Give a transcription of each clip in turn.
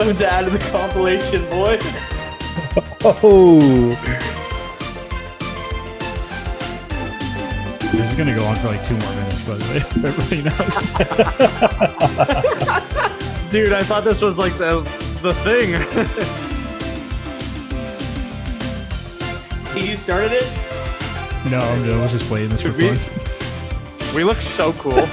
To add to the compilation, boys. Oh. This is gonna go on for like 2 more minutes, by the way. Everybody knows. Dude, I thought this was like the thing. You started it? No, I was just playing this for we- fun. We look so cool.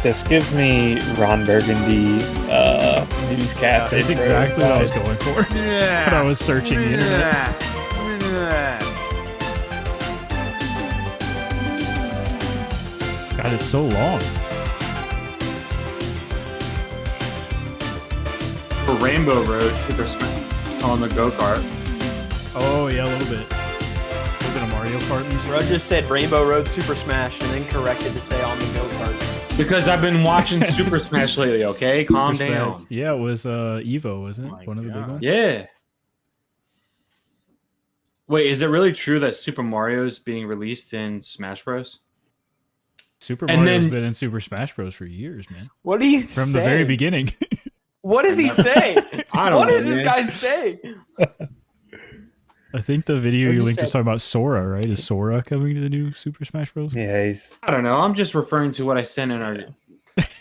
This gives me Ron Burgundy newscast. That's intro exactly what I was vibes. going for. When I was searching the internet. God, it's so long. For Rainbow Road, Super Smash on the go-kart. Oh yeah, a little bit. A little bit of Mario Kart music. Bro just said Rainbow Road Super Smash and then corrected to say on the go-kart. Because I've been watching Super Smash lately, okay? Calm Super Smash. down. Yeah, it was Evo, wasn't it? Oh my One of the big God. ones. Yeah. Wait, is it really true that Super Mario is being released in Smash Bros? Super And Mario's then- been in Super Smash Bros for years, man. What do you From say? the very beginning. What does he say? I don't What know, does this man. guy say? I think the video What'd you you linked is say? talking about Sora, right? Is Sora coming to the new Super Smash Bros? Yeah, he's I don't know. I'm just referring to what I sent in our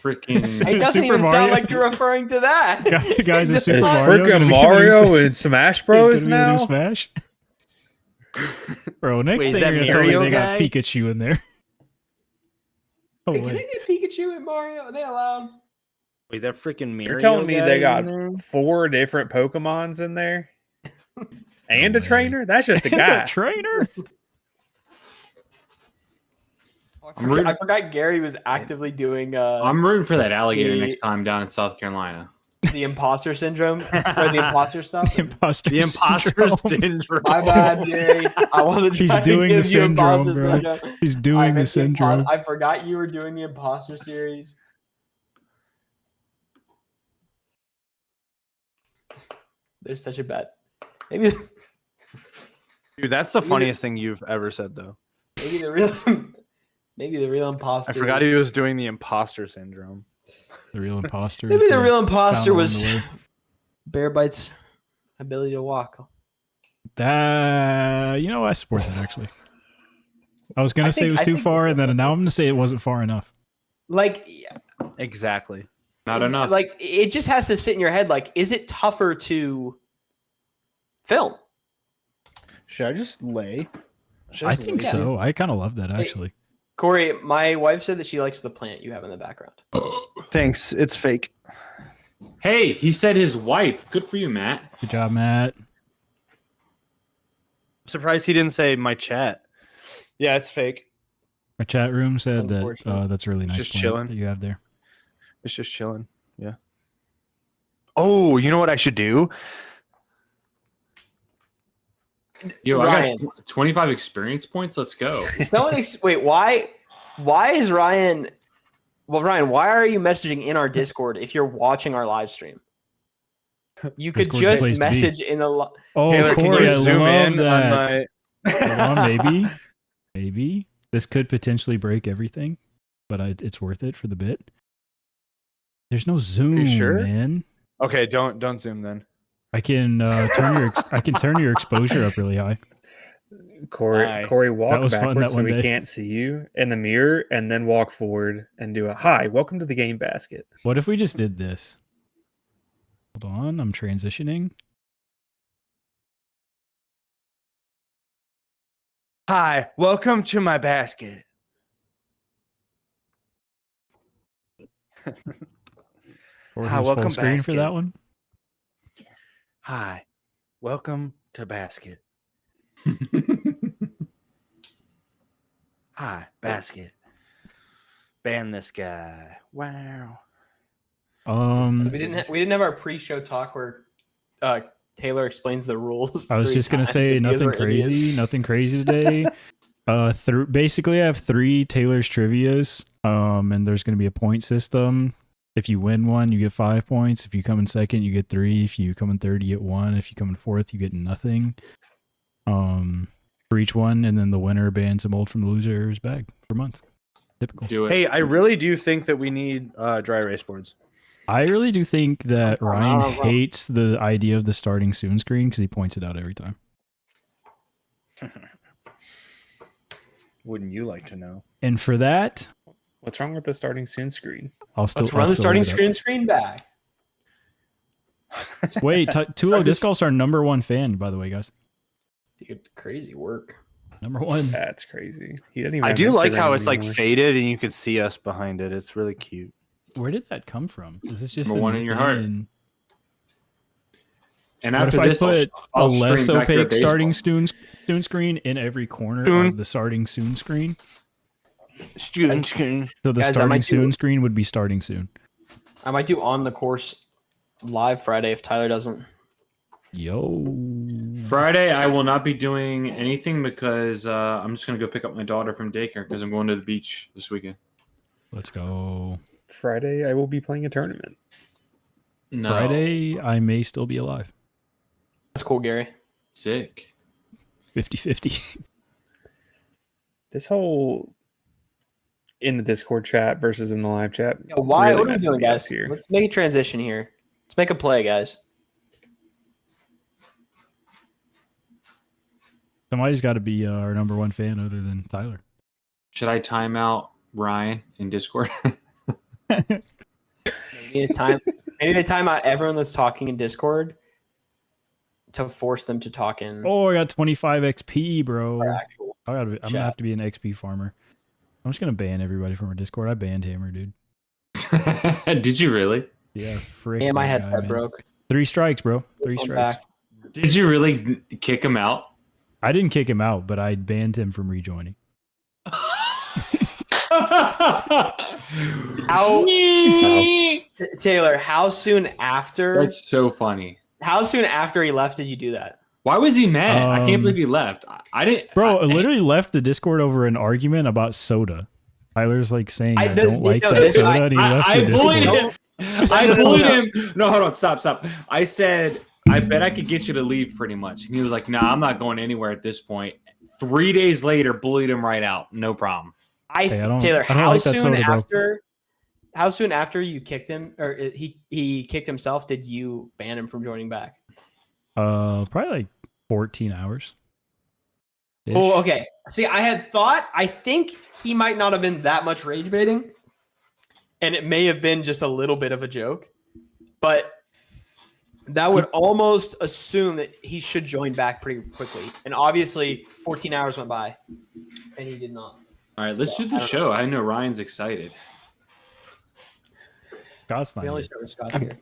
freaking. It doesn't Super even Mario. sound like you're referring to that. Guys, is Just Super like- Mario gonna freaking be the new Mario in Smash Bros. Gonna be the new now. Smash? Bro, next Wait, is thing that you're gonna tell me Mario they got guy? Pikachu in there. Oh, Hey, can wait. they get Pikachu and Mario? Are they allowed? Wait, that freaking Mario. You're telling me guy they in got there? 4 different Pokemons in there, and No a way. trainer? That's just a The guy. trainer. I forgot Gary was actively doing I'm rooting for that alligator The- next time down in South Carolina. the imposter syndrome or the imposter stuff. The imposter. The imposter syndrome. syndrome. My bad, Gary. I wasn't He's trying doing to the give you syndrome, imposter bro. syndrome. He's doing the missed the impo- syndrome. I forgot you were doing the imposter series. There's such a bet. Maybe Dude, that's the funniest thing you've ever said, though. maybe the real maybe the real imposter. I forgot he was doing the imposter syndrome. The real imposter. Maybe is the real imposter found was along the way. Bear Bite's ability to walk. That, you know, I support that actually. I was gonna say it was I too think- far, and then now I'm gonna say it wasn't far enough. Like Exactly. Not enough. Like it just has to sit in your head. Like, is it tougher to film? Should I just lay? Should I just think lay? so. I kind of love that actually. Corey, my wife said that she likes the plant you have in the background. Thanks. It's fake. Hey, he said his wife. Good for you, Matt. Good job, Matt. I'm surprised he didn't say my chat. Yeah, it's fake. My chat room said that Unfortunate. that's a really nice Just plant chilling. that you have there. It's just chilling. Yeah. Oh, you know what I should do? Yo, I Ryan. got 25 experience points. Let's go. Wait, why is Ryan? Well, Ryan, why are you messaging in our Discord if you're watching our live stream? You could Discord's the place just to be. message in the. Oh, Taylor, Corey, can I you zoom love in that. on my? Hold on, maybe, maybe this could potentially break everything, but it's worth it for the bit. There's no zoom, sure? man. Okay, don't zoom then. I can turn your exposure up really high. Corey, Hi. Corey, walk was fun backwards that so one we day. can't see you in the mirror, and then walk forward and do a hi. Welcome to the game basket. What if we just did this? Hold on, I'm transitioning. Hi, welcome to my basket. Or Hi, who's welcome full screen for basket. that one? Hi, welcome to basket. Hi, basket. Ban this guy. Wow. We didn't have our pre-show talk where Taylor explains the rules. I was 3 just gonna times say and nothing neither crazy, idiots. nothing crazy today. Basically, I have 3 Taylor's trivias. And there's gonna be a point system. If you win one, you get 5 points. If you come in second, you get 3. If you come in third, you get 1. If you come in fourth, you get nothing. for each one, and then the winner bans a mold from the loser's bag for a month. Typical. Do it. Hey, I really do think that we need dry erase boards. I really do think that Ryan wrong. hates the idea of the starting soon screen because he points it out every time. Wouldn't you like to know? And for that, What's wrong with the starting soon screen? I'll still Let's run I'll the still starting leave it screen back. up. Wait, Tulo Disc Golf's our number one fan, by the way, guys. Dude, crazy work. Number one. That's crazy. He didn't even. I have do like how Instagram it's like anymore. faded and you can see us behind it. It's really cute. Where did that come from? Is this just Number a one new in your thing heart. and- And What if after I this, put I'll a less stream back to opaque starting baseball. soon screen in every corner Soon. of the starting soon screen? Student screen. So the Guys, I starting might do- soon screen would be starting soon. I might do on the course live Friday if Tyler doesn't. Yo. Friday, I will not be doing anything because I'm just gonna go pick up my daughter from daycare because I'm going to the beach this weekend. Let's go. Friday, I will be playing a tournament. No. Friday, I may still be alive. That's cool, Gary. Sick. 50-50. This whole in the Discord chat versus in the live chat. Yo, why? really What are we messing doing, me up guys? here. Let's make a transition here. Let's make a play, guys. Somebody's got to be our number one fan other than Tyler. Should I time out Ryan in Discord? We need to time. We need to time out everyone that's talking in Discord to force them to talk in Oh, I got 25 XP, bro. our actual. I'm gonna chat. have to be an XP farmer. I'm just gonna ban everybody from our Discord. I banned Hammer, dude. Did you really? Yeah, frick. Yeah, my that guy, headset man. broke. 3 strikes, bro. 3 I'm strikes. back. Did you really kick him out? I didn't kick him out, but I banned him from rejoining. How Taylor? How soon after? That's so funny. How soon after he left did you do that? Why was he mad? I can't Um, believe he left. I didn't. Bro, I I literally left the Discord over an argument about soda. Tyler's like saying I, I don't like no, that this- soda, and he left I the bullied Discord. him. I bullied him. No, hold on. Stop. I said, I bet I could get you to leave pretty much. And he was like, nah, I'm not going anywhere at this point. 3 days later, bullied him right out. No problem. Hey, I don't- Taylor, I don't how like that soon soda, bro. after? How soon after you kicked him, or he kicked himself? Did you ban him from joining back? Probably like 14 hours. Oh, okay. See, I think he might not have been that much rage baiting, and it may have been just a little bit of a joke, but that would almost assume that he should join back pretty quickly. And obviously, 14 hours went by, and he did not. All right, let's do the show. I know Ryan's excited. Scott's not We only here. start with Scott here.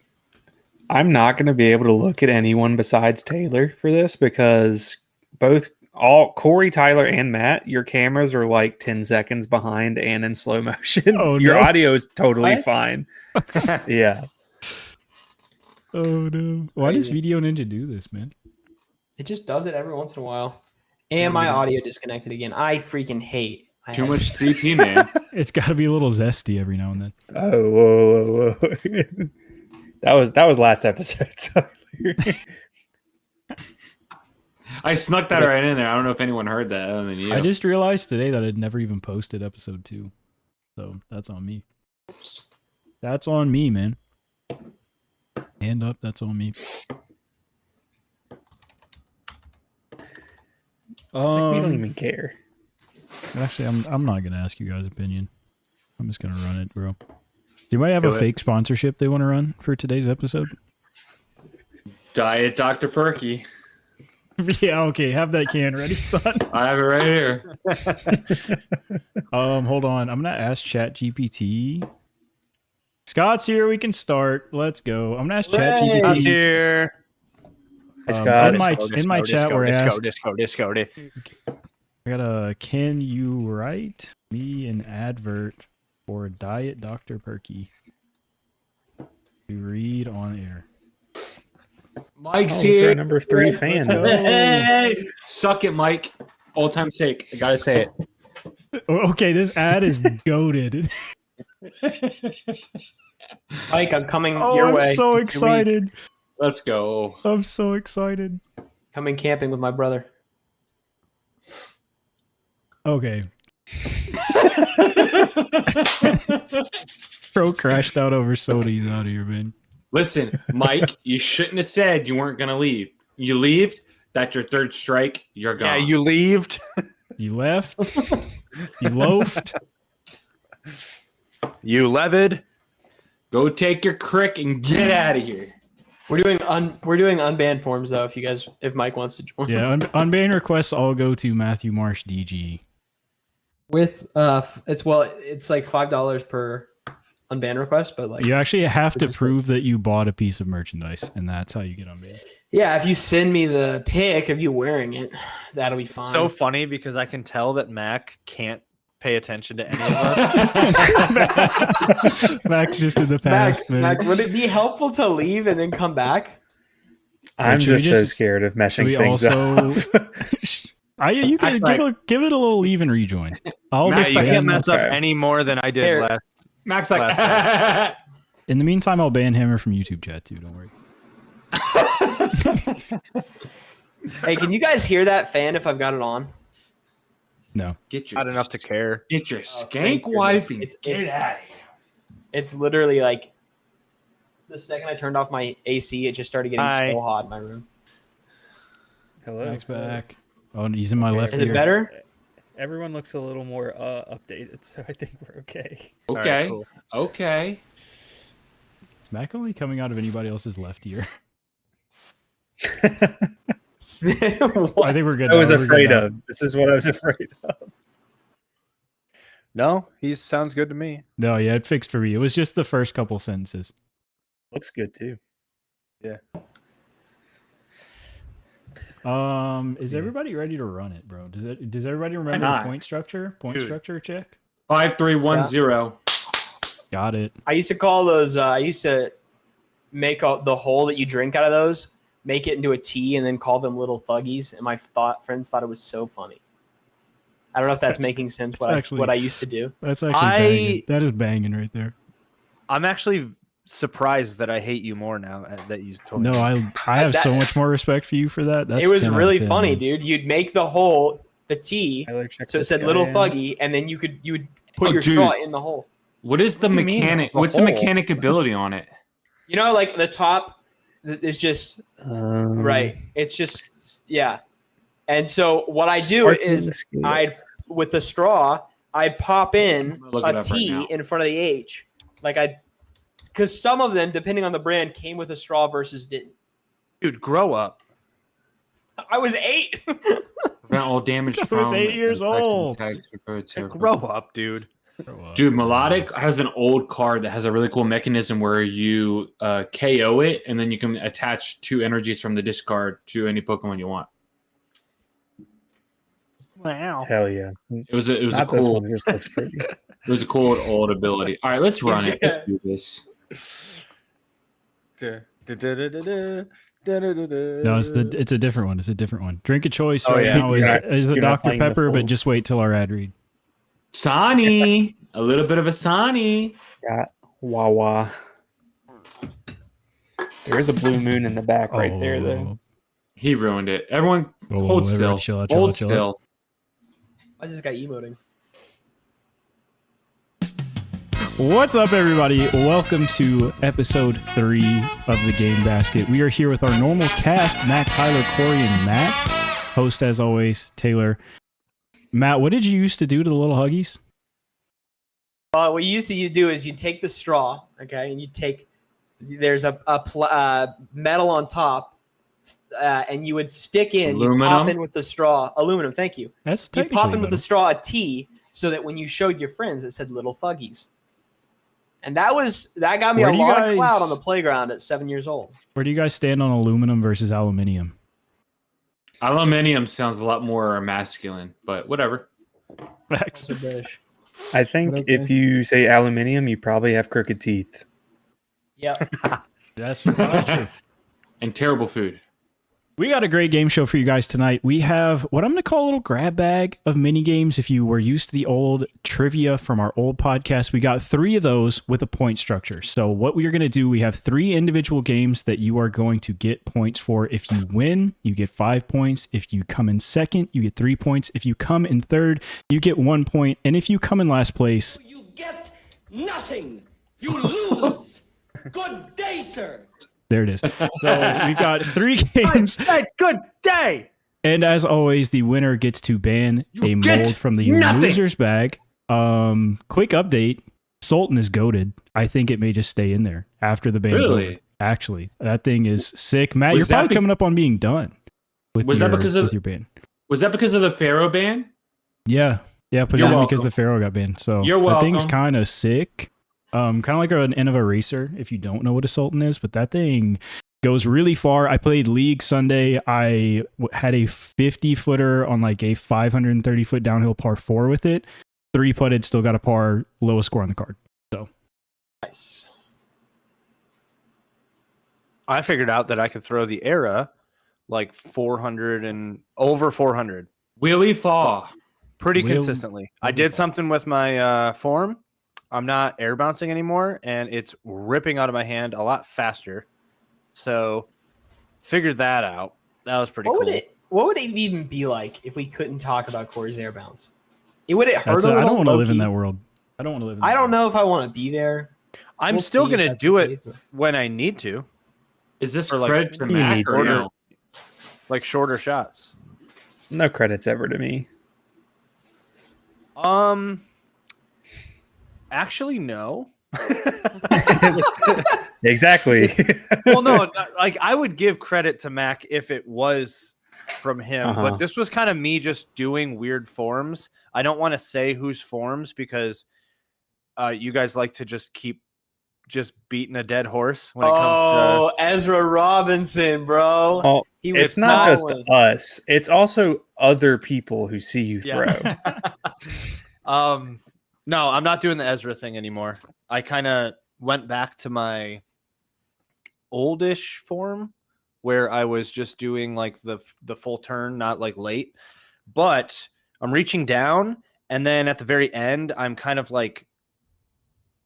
I'm not going to be able to look at anyone besides Taylor for this because Corey, Tyler, and Matt, your cameras are like 10 seconds behind and in slow motion. Oh, your no. audio is totally What? fine. Yeah. Oh no! Why does Crazy. Video Ninja do this, man? It just does it every once in a while. And my audio disconnected again. I freaking hate. I Too have- much CP, man. It's got to be a little zesty every now and then. Oh, whoa. that was last episode. Tyler. I snuck that right in there. I don't know if anyone heard that other than you. I just realized today that I'd never even posted episode 2, so that's on me. That's on me, man. Hand up, that's on me. It's like we don't even care. Actually, I'm not gonna ask you guys' opinion. I'm just gonna run it, bro. Do I have Do a it. fake sponsorship they want to run for today's episode? Diet Dr. Perky. Yeah, okay. Have that can ready, son. I have it right here. Hold on. I'm gonna ask ChatGPT. Scott's here. We can start. Let's go. I'm gonna ask Hooray! ChatGPT. Scott's here. Scott. in my chat, we're asked. Disco. I got a. Can you write me an advert for Diet Dr. Perky to read on air? Mike's Oh, here. our number 3 fan. go. Hey, suck it, Mike. Old time sake. I gotta say it. Okay, this ad is goaded. Mike, I'm coming Oh, your I'm way. so Your week. excited. Let's go. I'm so excited. Coming camping with my brother. Okay. Bro crashed out over soda. He's out of here, man. Listen, Mike, you shouldn't have said you weren't gonna leave. You leaved. That's your third strike. You're gone. Yeah, you leaved. You left. You loafed. You levied. Go take your crick and get out of here. We're doing unbanned forms though. If Mike wants to join. Yeah, unbanned requests all go to Matthew Marsh DG. With it's like $5 per unbanned request, but like You actually have to Which is prove that you bought a piece of merchandise, and that's how you get unbanned. yeah, if you send me the pic of you wearing it, that'll be fine. So funny because I can tell that Mac can't pay attention to any of us. Max just in the past, man. Mac, would it be helpful to leave and then come back? I'm Should we just so just- scared of messing we things also- up. You can Max, give it a little leave and rejoin. I'll Max, just You like, can't mess up Okay. any more than I did Here. last. Max like In the meantime, I'll ban Hammer from YouTube chat too. Don't worry. Hey, can you guys hear that fan if I've got it on? No. get your Not enough to care. get your thank skank goodness. wife and It's- get out of here. It's literally like the second I turned off my AC, it just started getting Hi. so hot in my room. Hello. Max back. Oh, he's in my left Is ear. it better? Everyone looks a little more updated, so I think we're okay. Okay. Alright, cool. Okay. Is Mac only coming out of anybody else's left ear? I What? think we're good. I was now. We're good afraid now. of. This is what I was afraid of. No, he sounds good to me. No, yeah, it fixed for me. It was just the first couple sentences. Looks good too. Is Yeah. everybody ready to run it, bro? Does everybody remember not? the point structure? Point Dude. structure check. 5310. Got it. I used to call those. I used to make the hole that you drink out of those, make it into a tea, and then call them little thuggies. And my friends thought it was so funny. I don't know if that's making sense. that's What I used to do. That's actually I- banging. That is banging right there. I'm actually surprised that I hate you more now that you told No, me. I have so That- much more respect for you for that. That's It was 10 out of really 10, funny, man. dude. You'd make the hole, the tea, Tyler, check so it this said guy little in. thuggy, and then you would put Oh, your dude. straw in the hole. What is the What do you mean, mechanic? the What's the hole? mechanic ability on it? You know, like the top is just right. It's just yeah. And so what I do is with the straw, I'd pop in I'm gonna look it a up right T now. in front of the H. Like because some of them, depending on the brand, came with a straw versus didn't. Dude, grow up. I was 8. Prevent all damage I from. was 8 years infection old. attacks, reports, Grow up, dude. Dude, Melodic has an old card that has a really cool mechanism where you KO it, and then you can attach 2 energies from the discard to any Pokemon you want. Wow. Hell yeah. It was a Not this cool one. It just looks pretty. it was a cool old ability. All right, let's run it. Let's do this. No, it's a different one. It's a different one. Drink a choice Oh, right yeah. now You're not- is a you're not Dr. playing the Pepper, but full- just wait till our ad read. Sani, a little bit of a Sani. Got Wawa. There's a blue moon in the back right there, though. He ruined it. Everyone, Whoa, whoa, hold whoa, still. everybody chill out, chill Hold out, chill out. still. I just got emoting. What's up, everybody? Welcome to episode 3 of the Game Basket. We are here with our normal cast: Mac, Tyler, Corey, and Matt. Host, as always, Taylor. Matt, what did you used to do to the little huggies? What you used to do is you take the straw, okay, and there's a metal on top, and you would stick in, you pop Aluminum? in with the straw, aluminum. Thank you. That's You technically pop in with the metal. straw a T, so that when you showed your friends, it said little thuggies. And that got me Where a do you lot of clout guys- on the playground at 7 years old. Where do you guys stand on aluminum versus aluminium? Aluminium sounds a lot more masculine, but whatever. Max. I think Okay. if you say aluminium, you probably have crooked teeth. Yep. That's probably true. And terrible food. We got a great game show for you guys tonight. We have what I'm going to call a little grab bag of mini games. If you were used to the old trivia from our old podcast, we got 3 of those with a point structure. So what we are going to do, we have 3 individual games that you are going to get points for. If you win, you get 5 points. If you come in second, you get 3 points. If you come in third, you get 1 point. And if you come in last place, You get nothing. You lose. Good day, sir. there it is. So we've got 3 games. Good day. And as always, the winner gets to ban a get mold from the nothing. loser's bag. Quick update. Sultan is goated. I think it may just stay in there after the ban's Really? over. Actually, that thing is sick. Matt, Was you're that probably coming up on being done with Was your, that because of- with your ban. Was that because of the Pharaoh ban? Yeah. Yeah, put it You're in because welcome. the Pharaoh got banned. So You're that thing's welcome. kind of sick. Kind of like an end of a racer if you don't know what a Sultan is, but that thing goes really far. I played League Sunday. I had a 50-footer on like a 530-foot downhill par 4 with it. 3-putted, still got a par, lowest score on the card. So Nice. I figured out that I could throw the Era like 400 and over 400 Willie Faw. pretty Will- consistently. I did something with my form. I'm not air bouncing anymore, and it's ripping out of my hand a lot faster. So, figured that out. That was pretty What cool. would it even be like if we couldn't talk about Corey's air bounce? Would it hurt that's a I little? don't want to live in low-key? that world. I don't want to live in I that don't world. know if I want to be there. I'm We'll still see if gonna that's do the it case, but- when I need to, Is this Or like- cred to You Mac need or to. no? like shorter shots. No credits ever to me. Actually, no. Exactly. Well, no, like I would give credit to Mac if it was from him, Uh-huh. but this was kind of me just doing weird forms. I don't want to say whose forms because you guys like to just keep just beating a dead horse when it comes Oh, Ezra Robinson, bro. Oh, He was it's not just following. us. It's also other people who see you throw. to. No, I'm not doing the Ezra thing anymore. I kind of went back to my oldish form where I was just doing like the full turn, not like late. But I'm reaching down, and then at the very end, I'm kind of like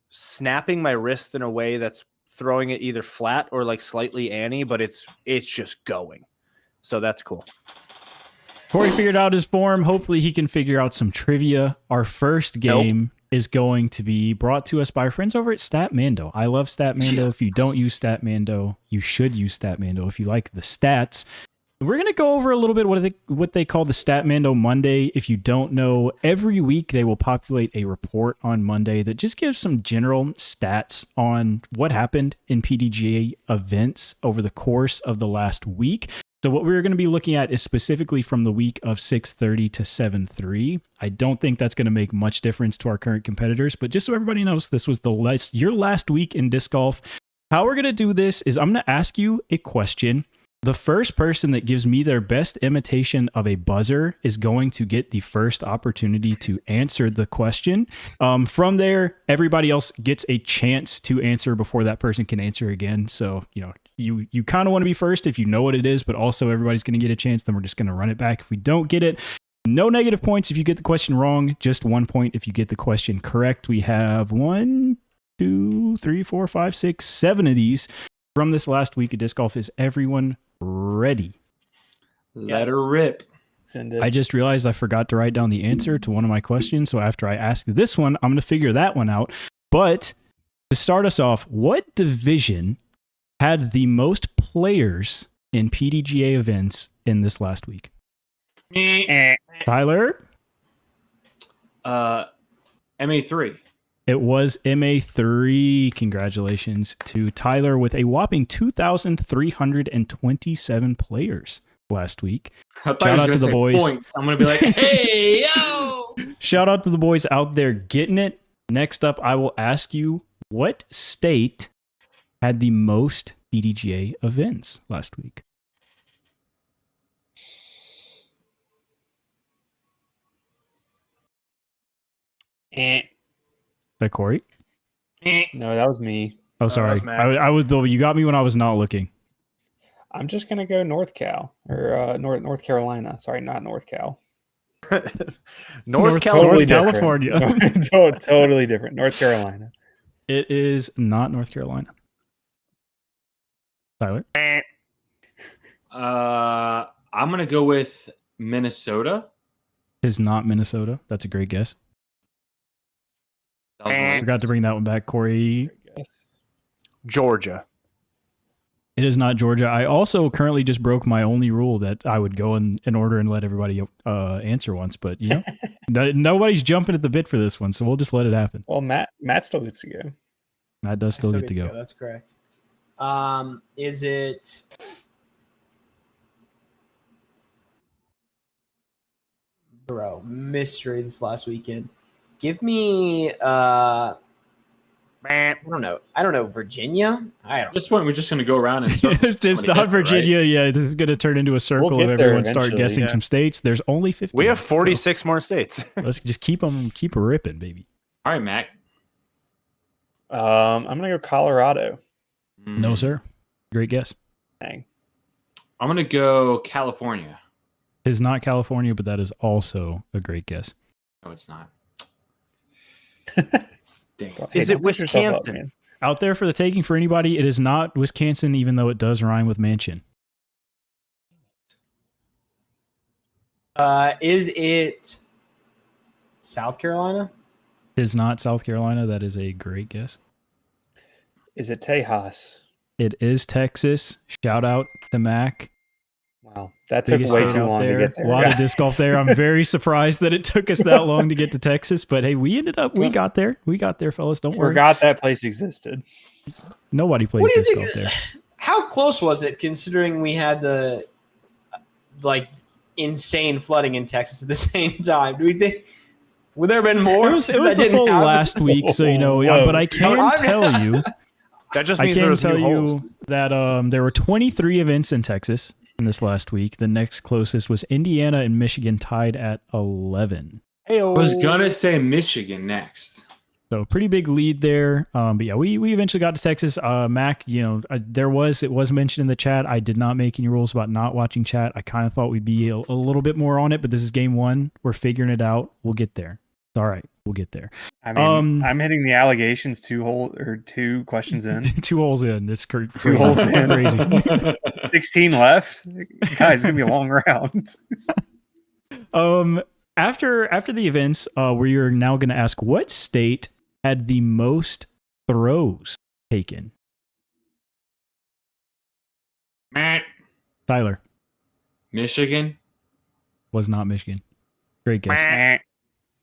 snapping my wrist in a way that's throwing it either flat or like slightly Annie, but it's just going. So that's cool. Corey figured out his form. Hopefully he can figure out some trivia. Our first game is going to be brought to us by our friends over at Statmando. I love Statmando. If you don't use Statmando, you should use Statmando if you like the stats. We're going to go over a little bit what they call the Statmando Monday. If you don't know, every week they will populate a report on Monday that just gives some general stats on what happened in PDGA events over the course of the last week. So what we're going to be looking at is specifically from the week of 6:30 to 7:3. I don't think that's going to make much difference to our current competitors, but just so everybody knows, this was your last week in disc golf. How we're going to do this is I'm going to ask you a question. The first person that gives me their best imitation of a buzzer is going to get the first opportunity to answer the question. From there, everybody else gets a chance to answer before that person can answer again. So, you kind of want to be first if you know what it is, but also everybody's going to get a chance. Then we're just going to run it back. If we don't get it, no negative points if you get the question wrong, just 1 point if you get the question correct. We have 1, 2, 3, 4, 5, 6, 7 of these from this last week of disc golf. Is everyone ready? Let her rip. Send it. I just realized I forgot to write down the answer to one of my questions. So after I ask this one, I'm going to figure that one out. But to start us off, what division had the most players in PDGA events in this last week? Tyler? MA3. It was MA3. Congratulations to Tyler with a whopping 2,327 players last week. I thought Shout you out were to the gonna say boys. Points. I'm gonna be like, hey, yo. Shout out to the boys out there getting it. Next up, I will ask you, what state had the most PDGA events last week? Is that Corey? No, that was me. Oh, sorry. Matt. I was though. You got me when I was not looking. I'm just gonna go North Cal or North Carolina. Sorry, not North Cal. North Totally different. California. Totally different. North Carolina. It is not North Carolina. Tyler? I'm gonna go with Minnesota. It is not Minnesota. That's a great guess. That was one. Forgot to bring that one back, Corey. Yes. Georgia. It is not Georgia. I also currently just broke my only rule that I would go in order and let everybody answer once, but nobody's jumping at the bit for this one, so we'll just let it happen. Well, Matt still gets to go. Matt does still get to go. That's correct. Is it? Bro, mystery this last weekend. Give me I don't know. Virginia? At this point, we're just gonna go around and it's not Virginia. Right? Yeah, this is going to turn into a circle We'll of everyone start guessing some states. There's only 50. We have 46 more states. Let's just keep ripping, baby. All right, Mac. I'm gonna go Colorado. No, sir. Great guess. Dang. I'm gonna go California. It is not California, but that is also a great guess. No, it's not. Dang. Is it Wisconsin? Out there for the taking for anybody, it is not Wisconsin, even though it does rhyme with mansion. Is it South Carolina? It is not South Carolina. That is a great guess. Is it Tejas? It is Texas. Shout out to Mac. Wow, that took Biggest way state too out long there. to get there. A lot of guys. disc golf there. I'm very surprised that it took us that long to get to Texas, but hey, we got there. We got there, fellas. Don't worry. Forgot that place existed. Nobody plays What do you disc think? golf there. How close was it, considering we had the insane flooding in Texas at the same time? Do we think would there have been more? It was that the didn't full happen? last week, so Whoa. but I can tell you. That just I means there can was tell new holes. you that there were 23 events in Texas in this last week. The next closest was Indiana and Michigan tied at 11. I was gonna say Michigan next. So pretty big lead there. But yeah, we eventually got to Texas. Mac, it was mentioned in the chat. I did not make any rules about not watching chat. I kind of thought we'd be a little bit more on it, but this is game one. We're figuring it out. We'll get there. It's all right. We'll get there. I mean, I'm hitting the allegations two questions in. 2 holes in. It's crazy. 2 holes in. Crazy. 16 left. Guys, it's gonna be a long round. After the events, we are now going to ask what state had the most throws taken. Matt. Tyler Michigan. was not Michigan. Great guess.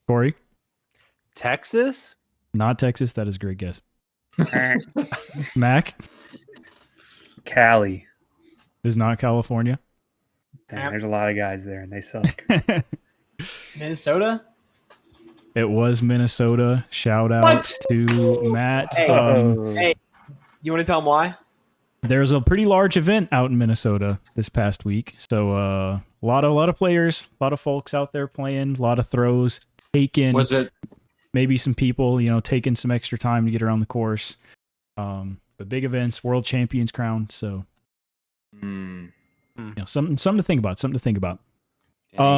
Corey, Texas? not Texas. That is a great guess. Mac Cali. is not California. Dang, there's a lot of guys there, and they suck. Minnesota? It was Minnesota. Shout out to Matt. Hey. Hey, you want to tell them why? There's a pretty large event out in Minnesota this past week. So a lot of players, a lot of folks out there playing, a lot of throws taken. Was it? Maybe some people, taking some extra time to get around the course. But big events, world champions crowned. So something to think about. Something to think about.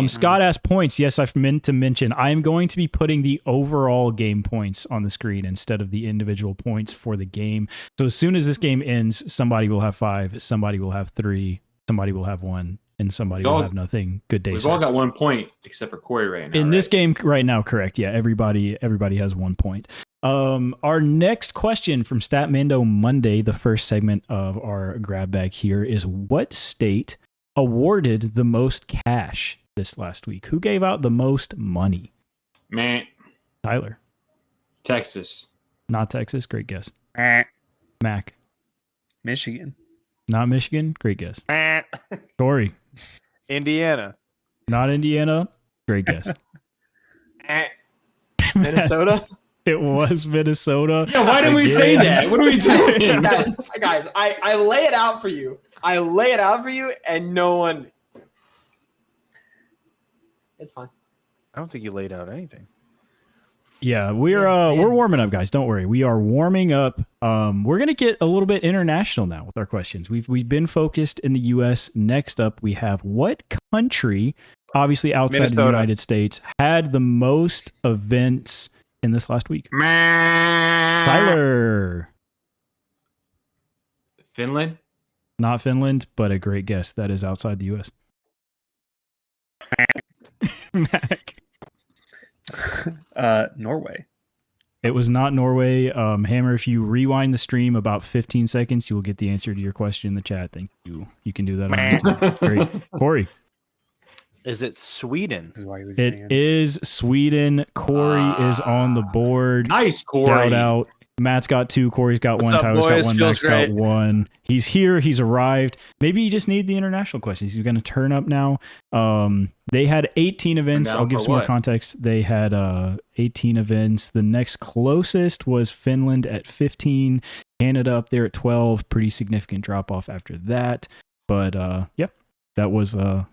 Scott asked points. Yes, I meant to mention I am going to be putting the overall game points on the screen instead of the individual points for the game. So as soon as this game ends, somebody will have 5, somebody will have 3, somebody will have 1, and somebody will have nothing. Good day. We've sir. all got 1 point except for Corey right now. In this game right now, correct? Yeah, everybody has 1 point. Our next question from Statmando Monday, the first segment of our grab bag here, is what state awarded the most cash this last week? Who gave out the most money? Man. Tyler. Texas. Not Texas. Great guess. Mac. Michigan. Not Michigan. Great guess. Corey. Indiana. Not Indiana. Great guess. Minnesota? It was Minnesota. Yeah, why didn't we say that? What are we doing? guys, I lay it out for you. And no one. It's fine. I don't think you laid out anything. Yeah, we're warming up, guys. Don't worry. We are warming up. We're gonna get a little bit international now with our questions. We've been focused in the U.S. Next up, we have what country, obviously outside of the Minnesota. United States, had the most events in this last week? Tyler, Finland. not Finland, but a great guess. That is outside the U.S. Mac. Norway. It was not Norway. Hammer, if you rewind the stream about 15 seconds, you will get the answer to your question in the chat. Thank you. You can do that on YouTube. Great. Corey. Is it Sweden? This is why he was It banned. is Sweden. Corey is on the board. Nice, Corey. Shout out. Matt's got 2. Corey's got What's 1. up, Tyler's boys? got 1. Feels Mac's got great. 1. He's here. He's arrived. Maybe you just need the international questions. He's going to turn up now. They had 18 events. Down I'll give for some more what? context. They had 18 events. The next closest was Finland at 15. Canada up there at 12. Pretty significant drop off after that. But yeah, that was the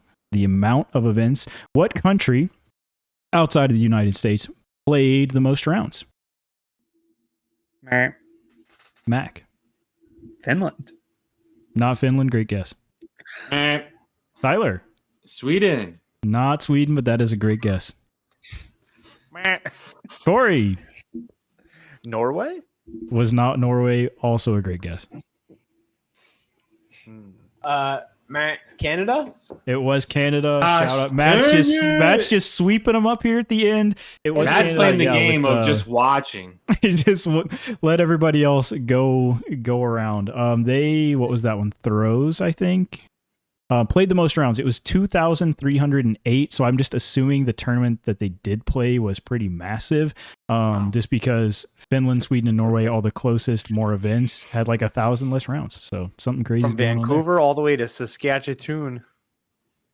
amount of events. What country outside of the United States played the most rounds? Meh. Mac. Finland. Not Finland. Great guess. Eh, Tyler. Sweden. Not Sweden, but that is a great guess. Corey. Norway? Was not Norway. Also a great guess. Canada. It was Canada. Gosh, Shout out. dang it. Matt's just sweeping them up here at the end. It was That's Canada, playing the yeah, game with, of just watching. just let everybody else go around. They, what was that one? Throws, I think. Played the most rounds. It was 2,308. So I'm just assuming the tournament that they did play was pretty massive. Just because Finland, Sweden, and Norway, all the closest, more events, had like 1,000 less rounds. So something crazy From going on there. Vancouver all the way to Saskatchewan.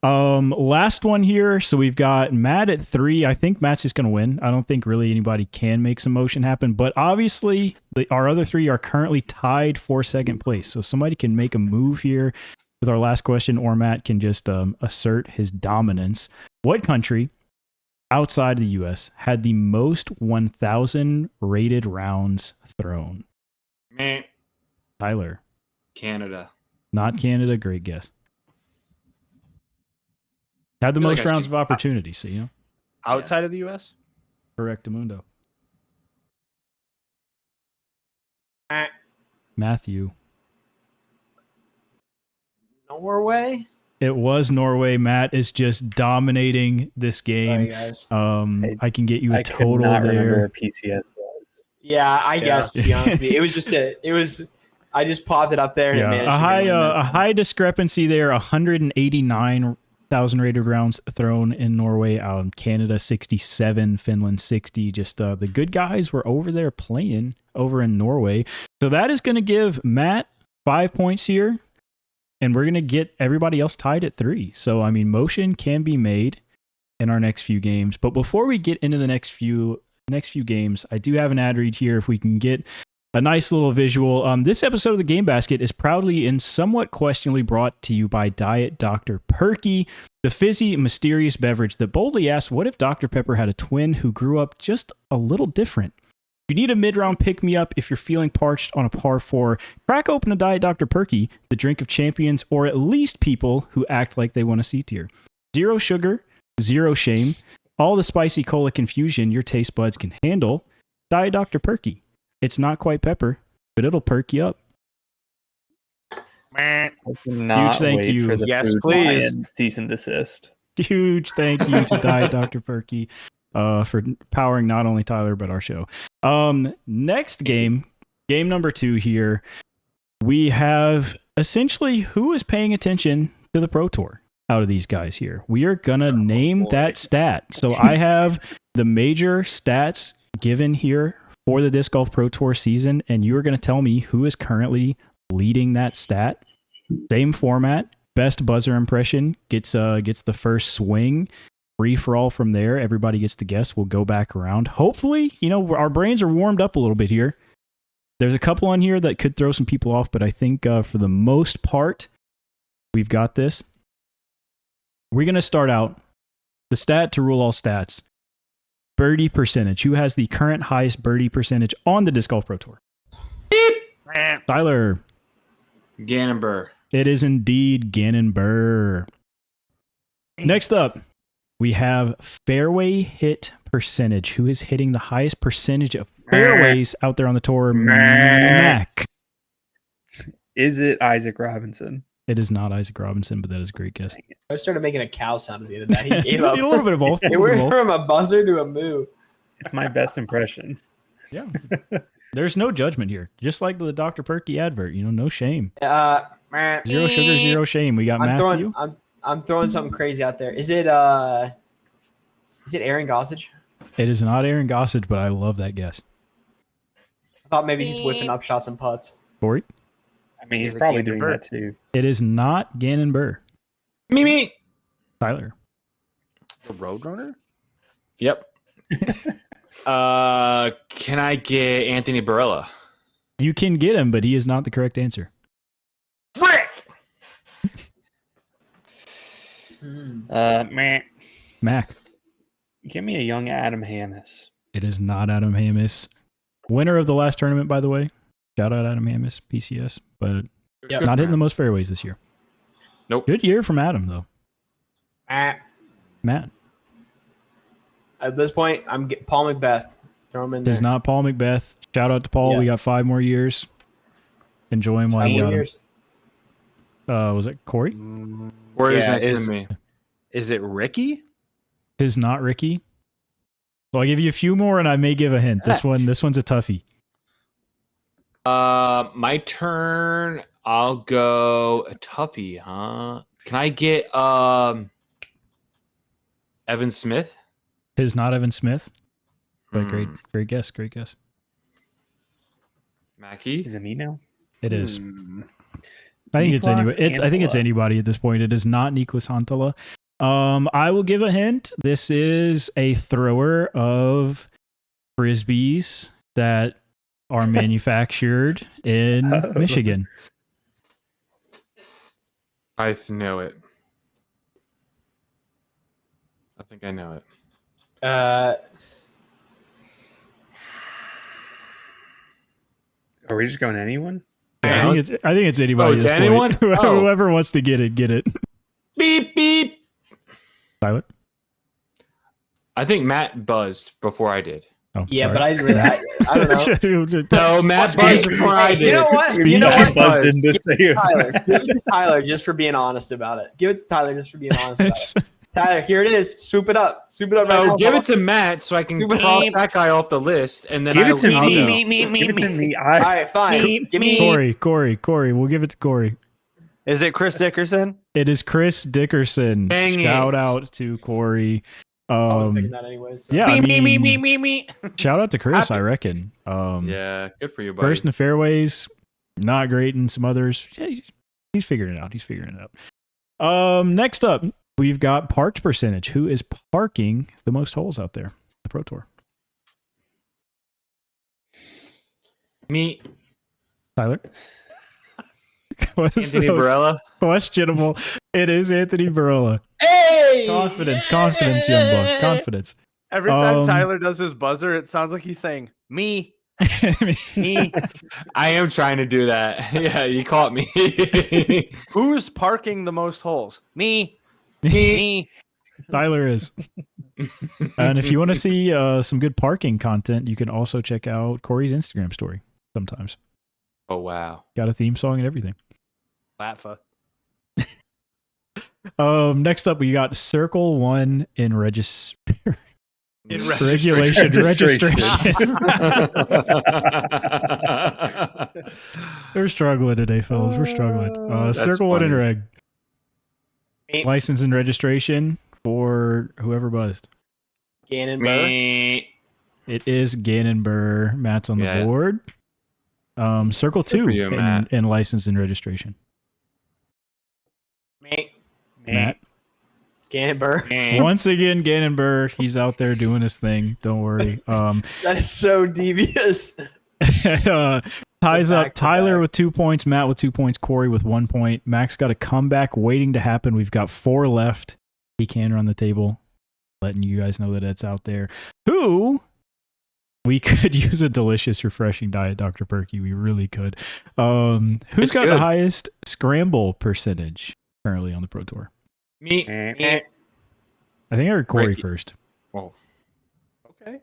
Last one here. So we've got Matt at 3. I think Matt's just going to win. I don't think really anybody can make some motion happen, but obviously our other 3 are currently tied for second place. So somebody can make a move here with our last question, or Matt can just assert his dominance. What country outside the U.S. had the most 1,000 rated rounds thrown? Meh. Tyler. Canada. Not Canada. Great guess. Had the feel like most I rounds should- of opportunity, so you know. Outside of the U.S.? Correctamundo. Matthew. Norway. It was Norway. Matt is just dominating this Sorry, game. guys. I can get you a I could total not remember there. where PCS was. Yeah, I guess to be honest with you, it was. I just popped it up there and it Yeah, managed a to high go in there. a high discrepancy there. 189,000 rated rounds thrown in Norway. Canada 67, Finland 60. Just the good guys were over there playing over in Norway. So that is going to give Matt 5 points here, and we're going to get everybody else tied at 3. So I mean, motion can be made in our next few games. But before we get into the next few games, I do have an ad read here. If we can get a nice little visual. This episode of the Game Basket is proudly and somewhat questionably brought to you by Diet Dr. Perky, the fizzy, mysterious beverage that boldly asks, what if Dr. Pepper had a twin who grew up just a little different? If you need a mid-round pick-me-up, if you're feeling parched on a par 4, crack open a Diet Dr. Perky, the drink of champions, or at least people who act like they want a C tier. 0 sugar, 0 shame, all the spicy cola confusion your taste buds can handle. Diet Dr. Perky. It's not quite pepper, but it'll perk you up. I cannot thank wait you. for the Yes, Food please. Lion cease and desist. Huge thank you to Diet Dr. Perky for powering not only Tyler, but our show. Next game number 2 here. We have essentially who is paying attention to the Pro Tour out of these guys here. We are going to name that stat. So I have the major stats given here for the Disc Golf Pro Tour season, and you are going to tell me who is currently leading that stat. Same format. Best buzzer impression gets the first swing. Free for all from there. Everybody gets to guess. We'll go back around. Hopefully, our brains are warmed up a little bit here. There's a couple on here that could throw some people off, but I think for the most part, we've got this. We're going to start out the stat to rule all stats. birdie percentage. Who has the current highest birdie percentage on the Disc Golf Pro Tour? Tyler. Gannon Burr. It is indeed Gannon Burr. Next up, we have fairway hit percentage. Who is hitting the highest percentage of fairways out there on the tour? Mac. Is it Isaac Robinson? It is not Isaac Robinson, but that is a great guess. I started making a cow sound at the end of that. He gave a up. little bit of both. It went from a buzzer to a moo. It's my best impression. Yeah. There's no judgment here. Just like the Dr. Perky advert, no shame. Zero sugar, zero shame. We got Matthew. I'm throwing something crazy out there. Is it Aaron Gossage? It is not Aaron Gossage, but I love that guess. I thought maybe he's whiffing up shots and putts. Corey? I mean, he's Is it probably Gannon doing Burr? that too. It is not Gannon Burr. Me. Tyler. The Roadrunner? Yep. Can I get Anthony Barella? You can get him, but he is not the correct answer. Frick! Mac. Give me a young Adam Hammis. It is not Adam Hammis. Winner of the last tournament, by the way. Shout out Adam Hammis, PCS, but Yep. not hitting the most fairways this year. Nope. Good year from Adam, though. Matt. At this point, Paul McBeth. Throw him in It there. is not Paul McBeth. Shout out to Paul. Yeah. We got 5 more years. Enjoy him while 5 you more got him. years. Was it Corey? Where is Yeah, next is- to me? Is it Ricky? It is not Ricky. Well, I'll give you a few more, and I may give a hint. This one's a toughie. My turn. I'll go a toughie, huh? Can I get Evan Smith? It is not Evan Smith. But great Hmm. guess. Mackie? Is it me now? It is. I think it's anybody. I think it's Antala. anybody at this point. It is not Niklas Antala. I will give a hint. This is a thrower of frisbees that are manufactured in Michigan. I know it. I think I know it. Are we just going anyone? I think it's anybody. Oh, at it's this point. anyone? Oh. Whoever wants to get it, get it. Beep, beep. Tyler. I think Matt buzzed before I did. Oh, Yeah, sorry. but I don't know. No, Matt buzzed before I Hey, did. you know what? Speak You know up. what? Buzzed in to say it was Tyler, Matt. give it to Tyler just for being honest about it. Give it to Tyler just for being honest about it. Tyler, here it is. Swoop it up. Swoop it up right No, now. give it to Matt so I can Super cross deep. that guy off the list, and then Give it to I'll me. go. Give it to me. All right, fine. Give me. Corey. We'll give it to Corey. Is it Chris Dickerson? It is Chris Dickerson. Dang it. Shout out to Corey. I was thinking that anyways. So. Yeah, I mean, me. shout out to Chris, I reckon. Yeah, good for you, buddy. First in the fairways, not great in some others. Yeah, he's figuring it out. Next up, we've got parked percentage. Who is parking the most holes out there? The Pro Tour. Me, Tyler. What's Anthony so Barella. questionable? It is Anthony Barella. Hey! Confidence, young buck. Confidence. Every time Um, Tyler does his buzzer, it sounds like he's saying me. Me. I am trying to do that. Yeah, you caught me. Who's parking the most holes? Me. Me. Tyler is. And if you want to see some good parking content, you can also check out Corey's Instagram story sometimes. Oh wow. Got a theme song and everything. Latfa. Next up, we got Circle 1 in regulation. Registration. We're struggling today, fellas. We're struggling. That's Circle 1 in funny. reg. License and registration for whoever buzzed. Gannon Burr. Me. It is Gannon Burr. Matt's on the Yeah. board. Circle 2 for you, Matt. in license and registration. Me. Matt. Gannon Burr. Once again, Gannon Burr. He's out there doing his thing. Don't worry. That is so devious. Ties Go up back to Tyler back. with 2 points, Matt with 2 points, Corey with 1 point. Max got a comeback waiting to happen. We've got 4 left. He can run the table. letting you guys know that it's out there. Who we could use a delicious, refreshing diet, Dr. Perky. We really could. Who's It's got the good. highest scramble percentage currently on the Pro Tour? Me. I think I heard Corey Ricky. first. Oh. Okay.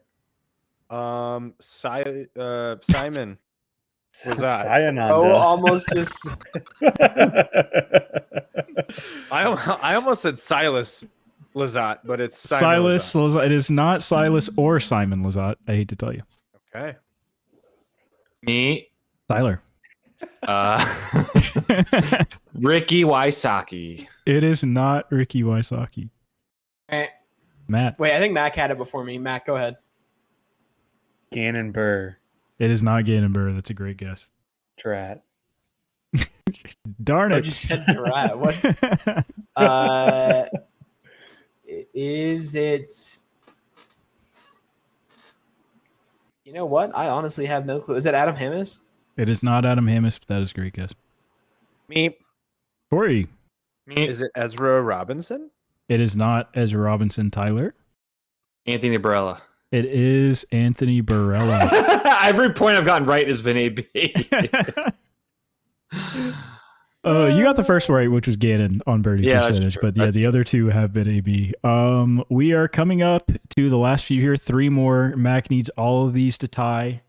Simon. Was that? Sayonara. Oh, almost just. I almost said Silas Lazat, but it's Simon Silas Lazat. It is not Silas or Simon Lazat. I hate to tell you. Lazat. Okay. Me. Tyler. Ricky Wysocki. It is not Ricky Wysocki. Eh. Matt. Wait, I think Mac had it before me. Mac, go ahead. Gannon Burr. It is not Gannon Burr. That's a great guess. Drat. Darn I it. just said Drat. What? Is it? You know what? I honestly have no clue. Is it Adam Hammis? It is not Adam Hammis, but that is a great guess. Me. Corey. Me. Is it Ezra Robinson? It is not Ezra Robinson. Tyler. Anthony Barella. It is Anthony Barella. Every point I've gotten right has been AB. You got the first right, which was Gannon on birdie Yeah, that's percentage, true. but yeah, That's the other two have been AB. We are coming up to the last few here. 3 more. Mac needs all of these to tie.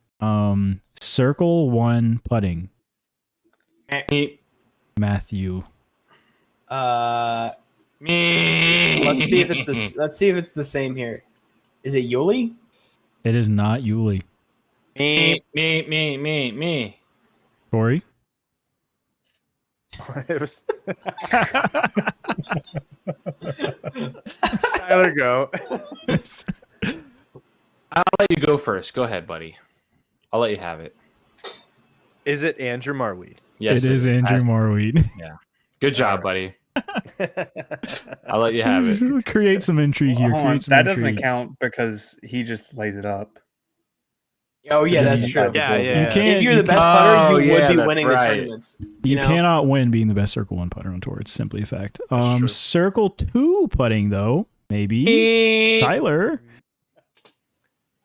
Circle 1 putting. Me. Matthew. Me. Let's see if it's the same here. Is it Yuli? It is not Yuli. Me. Corey. It was Tyler, go. I'll let you go first. Go ahead, buddy. I'll let you have it. Is it Andrew Marweed? Yes, it is Andrew Marweed. Good job, buddy. I'll let you have it. Create some intrigue here. Hold on, Create some that doesn't intrigue. count because he just lays it up. Oh yeah, that's He's true. inside the Yeah, goal yeah. zone. You can't. If you're the best Oh, putter, you yeah, would be that's winning right. the tournaments. You know? cannot win being the best Circle 1 putter on tour. It's simply a fact. true. Circle 2 putting though, maybe Tyler.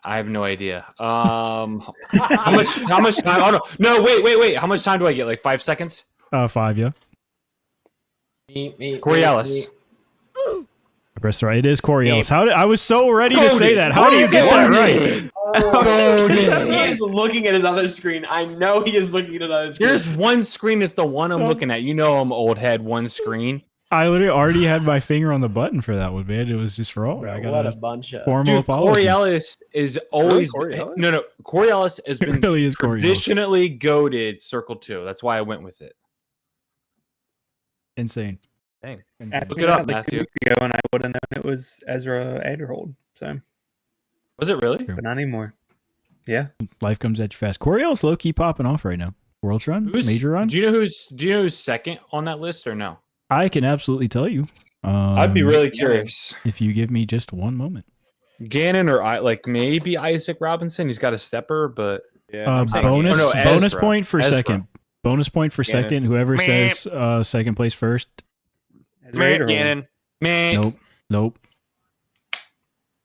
I have no idea. How much time? Oh no, wait. How much time do I get? Like 5 seconds? 5, yeah. Corey Ellis. I pressed the right. It is Corey Ellis. I was so ready to say that. How do you get that right? He is looking at his other screen. I know he is looking at his other screen. Here's one screen. It's the one I'm looking at. You know I'm old head. One screen. I literally already had my finger on the button for that one, man. It was just wrong. I Bro, what a got a bunch of. formal Dude, apology. Corey Ellis is always Corey Ellis? no. Corey Ellis has It been really is Corey Ellis. traditionally goated Circle 2. That's why I went with it. Insane. Dang. Look it up, like 2 Matthew. weeks ago, and I would have known it was Ezra Aderhold. So, Was it really? but not anymore. Yeah, Life comes at you fast. Corey Ellis low key popping off right now. World's run, major run. Do you know who's second on that list or no? I can absolutely tell you. I'd be really curious. if you give me just one moment. Gannon or maybe Isaac Robinson. He's got a stepper, but Yeah. I'm saying Bonus Oh, no, bonus Ezra. point for Ezra. second. Bonus point for Gannon. second. Whoever Meh. says second place first. Ezra Aderhold. Gannon. man. Nope.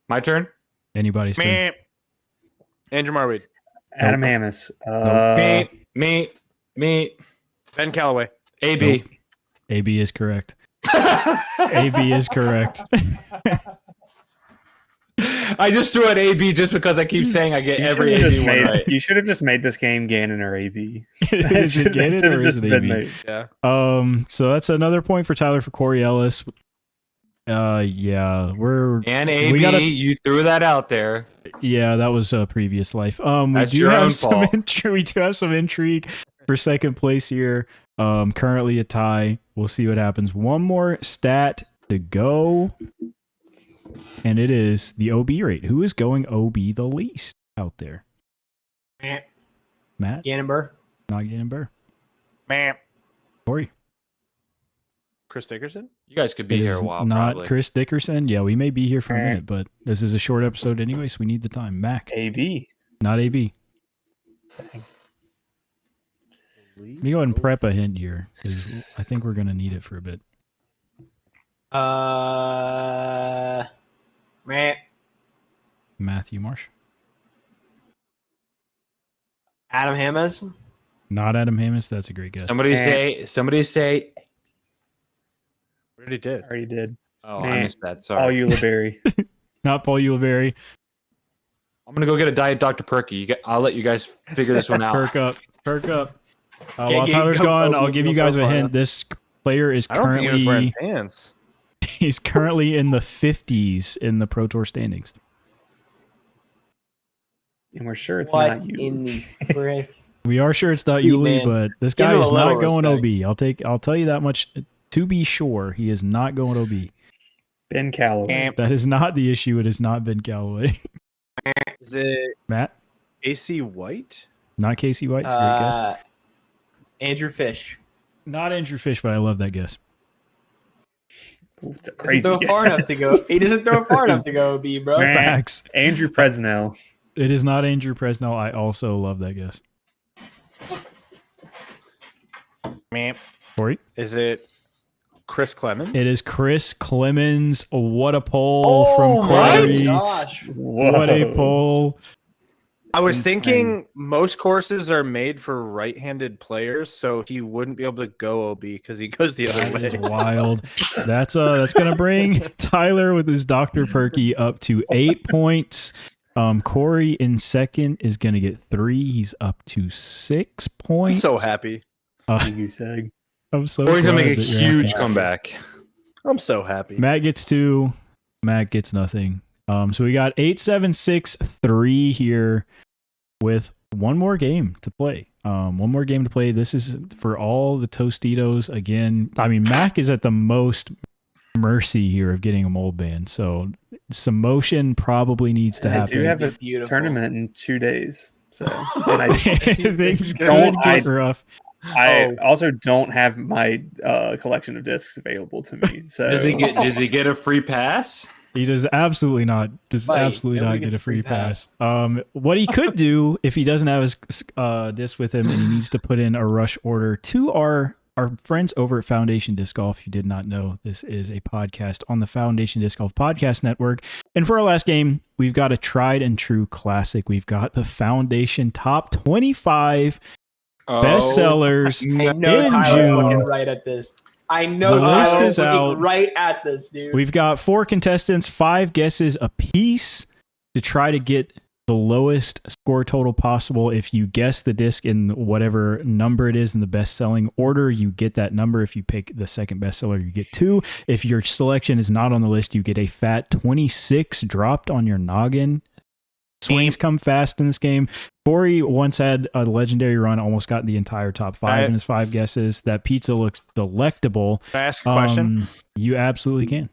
My turn. Anybody's turn. Meh. Andrew Marweed. Adam Hammis. Me. Ben Calloway. AB. AB is correct. AB is correct. I just threw an AB just because I keep saying I get every AB one right. You should have just made this game Gannon or AB. Is it Gannon or is it AB? Yeah. So that's another point for Tyler for Corey Ellis. Yeah, And AB, you threw that out there. yeah, that was a previous life. We That's do your own have some fault. intrigue. We do have some intrigue for second place here. Currently a tie. We'll see what happens. One more stat to go, and it is the OB rate. Who is going OB the least out there? Matt, Gannon Burr. not Gannon Burr. Meh. Corey. Chris Dickerson. You guys could be It here is a while, not probably. Chris Dickerson. Yeah, we may be here for a minute, but this is a short episode anyway, so we need the time. Mac, AB. not AB. Let me go ahead and prep a hint here, because I think we're going to need it for a bit. Meh. Matthew Marsh. Adam Hammes. Not Adam Hamas. That's a great guess. Somebody say. We already did. Already did. Oh, Nah. I missed that. Sorry. All you LeBerry. Not Paul Ulibarri. I'm gonna go get a Diet Dr. Perky. I'll let you guys figure this one out. Perk up. Perk up. Okay, While go- Tyler's go- gone, go- I'll go- give go you guys a profile. hint. This player is I don't think he was wearing currently pants. he's currently in the 50s in the Pro Tour standings. And we're sure it's What not you. in the frick? We are sure it's not Hey, Yuli, man. but this Give guy him a is not little going respect. OB. I'll tell you that much to be sure. He is not going OB. Ben Calloway. That is not the issue. It has not been Callaway. Is it Matt, AC White? not Casey White. It's a great guess. Andrew Fish. Not Andrew Fish, but I love that guess. Ooh, it's a Doesn't crazy throw far enough to guess. go. He doesn't throw far enough to go OB, bro. Man. Facts. Andrew Presnell. It is not Andrew Presnell. I also love that guess. Man. Corey? Is it Chris Clemens? It is Chris Clemens. What a poll Oh from my Corey. Gosh. What a Whoa. poll. I was Insane. thinking most courses are made for right-handed players, so he wouldn't be able to go OB because he goes the other That is way. wild. That's gonna bring Tyler with his Dr. Perky up to 8 points. Corey in second is gonna get 3. He's up to 6 I'm points. so happy. Goose egg. I'm so Corey's gonna glad make a that you're huge happy. comeback. I'm so happy. Matt gets 2. Matt gets nothing. So we got 8, 7, 6, 3 here with one more game to play. One more game to play. This is for all the Tostitos. Again, I mean, Mac is at the most mercy here of getting a mold ban. So some motion probably needs to Says you happen. have a Beautiful. tournament in 2 days. So and I, Things Don't could get rough. I also don't have my collection of discs available to me. So Does he get a free pass? He does absolutely not. Does Right. absolutely Nobody not get gets a free free pass. pass. What he could do if he doesn't have his disc with him and he needs to put in a rush order to our friends over at Foundation Disc Golf. If you did not know, this is a podcast on the Foundation Disc Golf Podcast Network. And for our last game, we've got a tried and true classic. We've got the Foundation Top 25 bestsellers I know in Tyler's June. looking right at this. I know The list Tyler's is looking out. right at this, dude. We've got 4 contestants, 5 guesses apiece to try to get the lowest score total possible. If you guess the disc in whatever number it is in the best selling order, you get that number. If you pick the second bestseller, you get 2. If your selection is not on the list, you get a fat 26 dropped on your noggin. Swings come fast in this game. Corey once had a legendary run, almost got the entire top 5 in his 5 guesses. That pizza looks delectable. Can I ask a question? You absolutely can.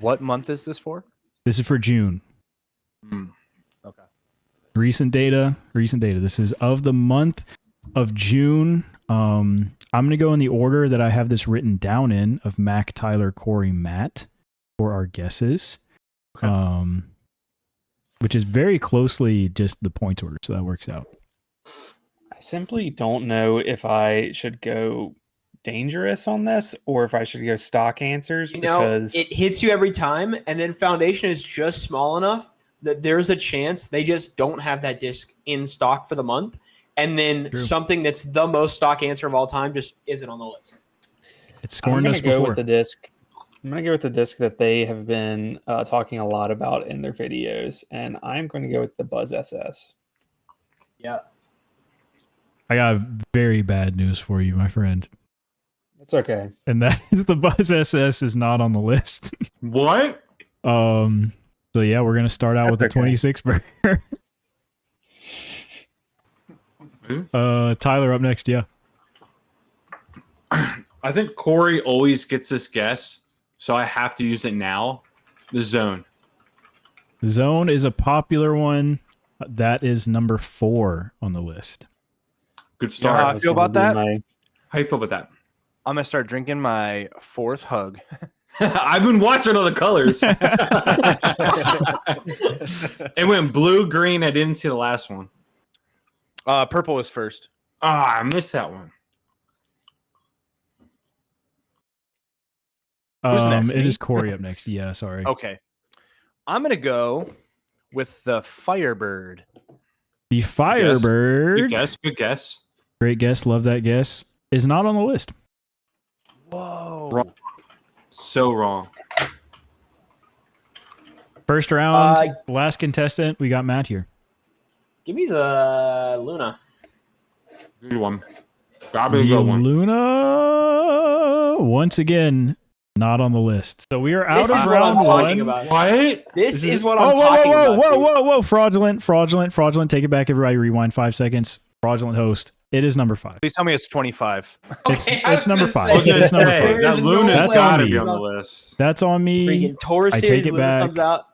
What month is this for? This is for June. Okay. Recent data. This is of the month of June. I'm going to go in the order that I have this written down in of Mac, Tyler, Corey, Matt for our guesses. Okay. which is very closely just the point order, so that works out. I simply don't know if I should go dangerous on this or if I should go stock answers You know, because it hits you every time, and then Foundation is just small enough that there's a chance they just don't have that disc in stock for the month, and then True. something that's the most stock answer of all time just isn't on the list. It's I'm scorned going us to go before. with the disc. I'm going to go with the disc that they have been talking a lot about in their videos, and I'm going to go with the Buzz SS. Yeah. I got very bad news for you, my friend. It's okay. And that is the Buzz SS is not on the list. What? So yeah, we're gonna start out That's with the okay. 26 burger. Tyler up next, yeah. I think Corey always gets this guess, so I have to use it now. The zone. Zone is a popular one. That is number 4 on the list. Good You know how start. I feel about that? How you feel about that? I'm gonna start drinking my 4th hug. I've been watching all the colors. It went blue, green. I didn't see the last one. Purple was first. Ah, I missed that one. Who's next, It me? is Corey up next. Yeah, sorry. Okay. I'm gonna go with the Firebird. The Firebird, Good guess. Good guess. great guess, love that guess, is not on the list. Whoa! Wrong. So wrong. First round, last contestant. We got Matt here. Give me the Luna. Good one. Probably a good one. Luna, once again, not on the list. So we are out This is of what I'm round talking one. about. What? This is what Oh, I'm talking about. dude. whoa! Fraudulent. Take it back, everybody. Rewind 5 seconds. Fraudulent host. It is number 5. Please tell me it's 25. Okay, I It's was number gonna 5. I was say, gonna It's number say, 5. There that is no Luna's That's way. on gotta me. be on the list. That's on me. Freaking Taurus I series take it Luna back. comes out.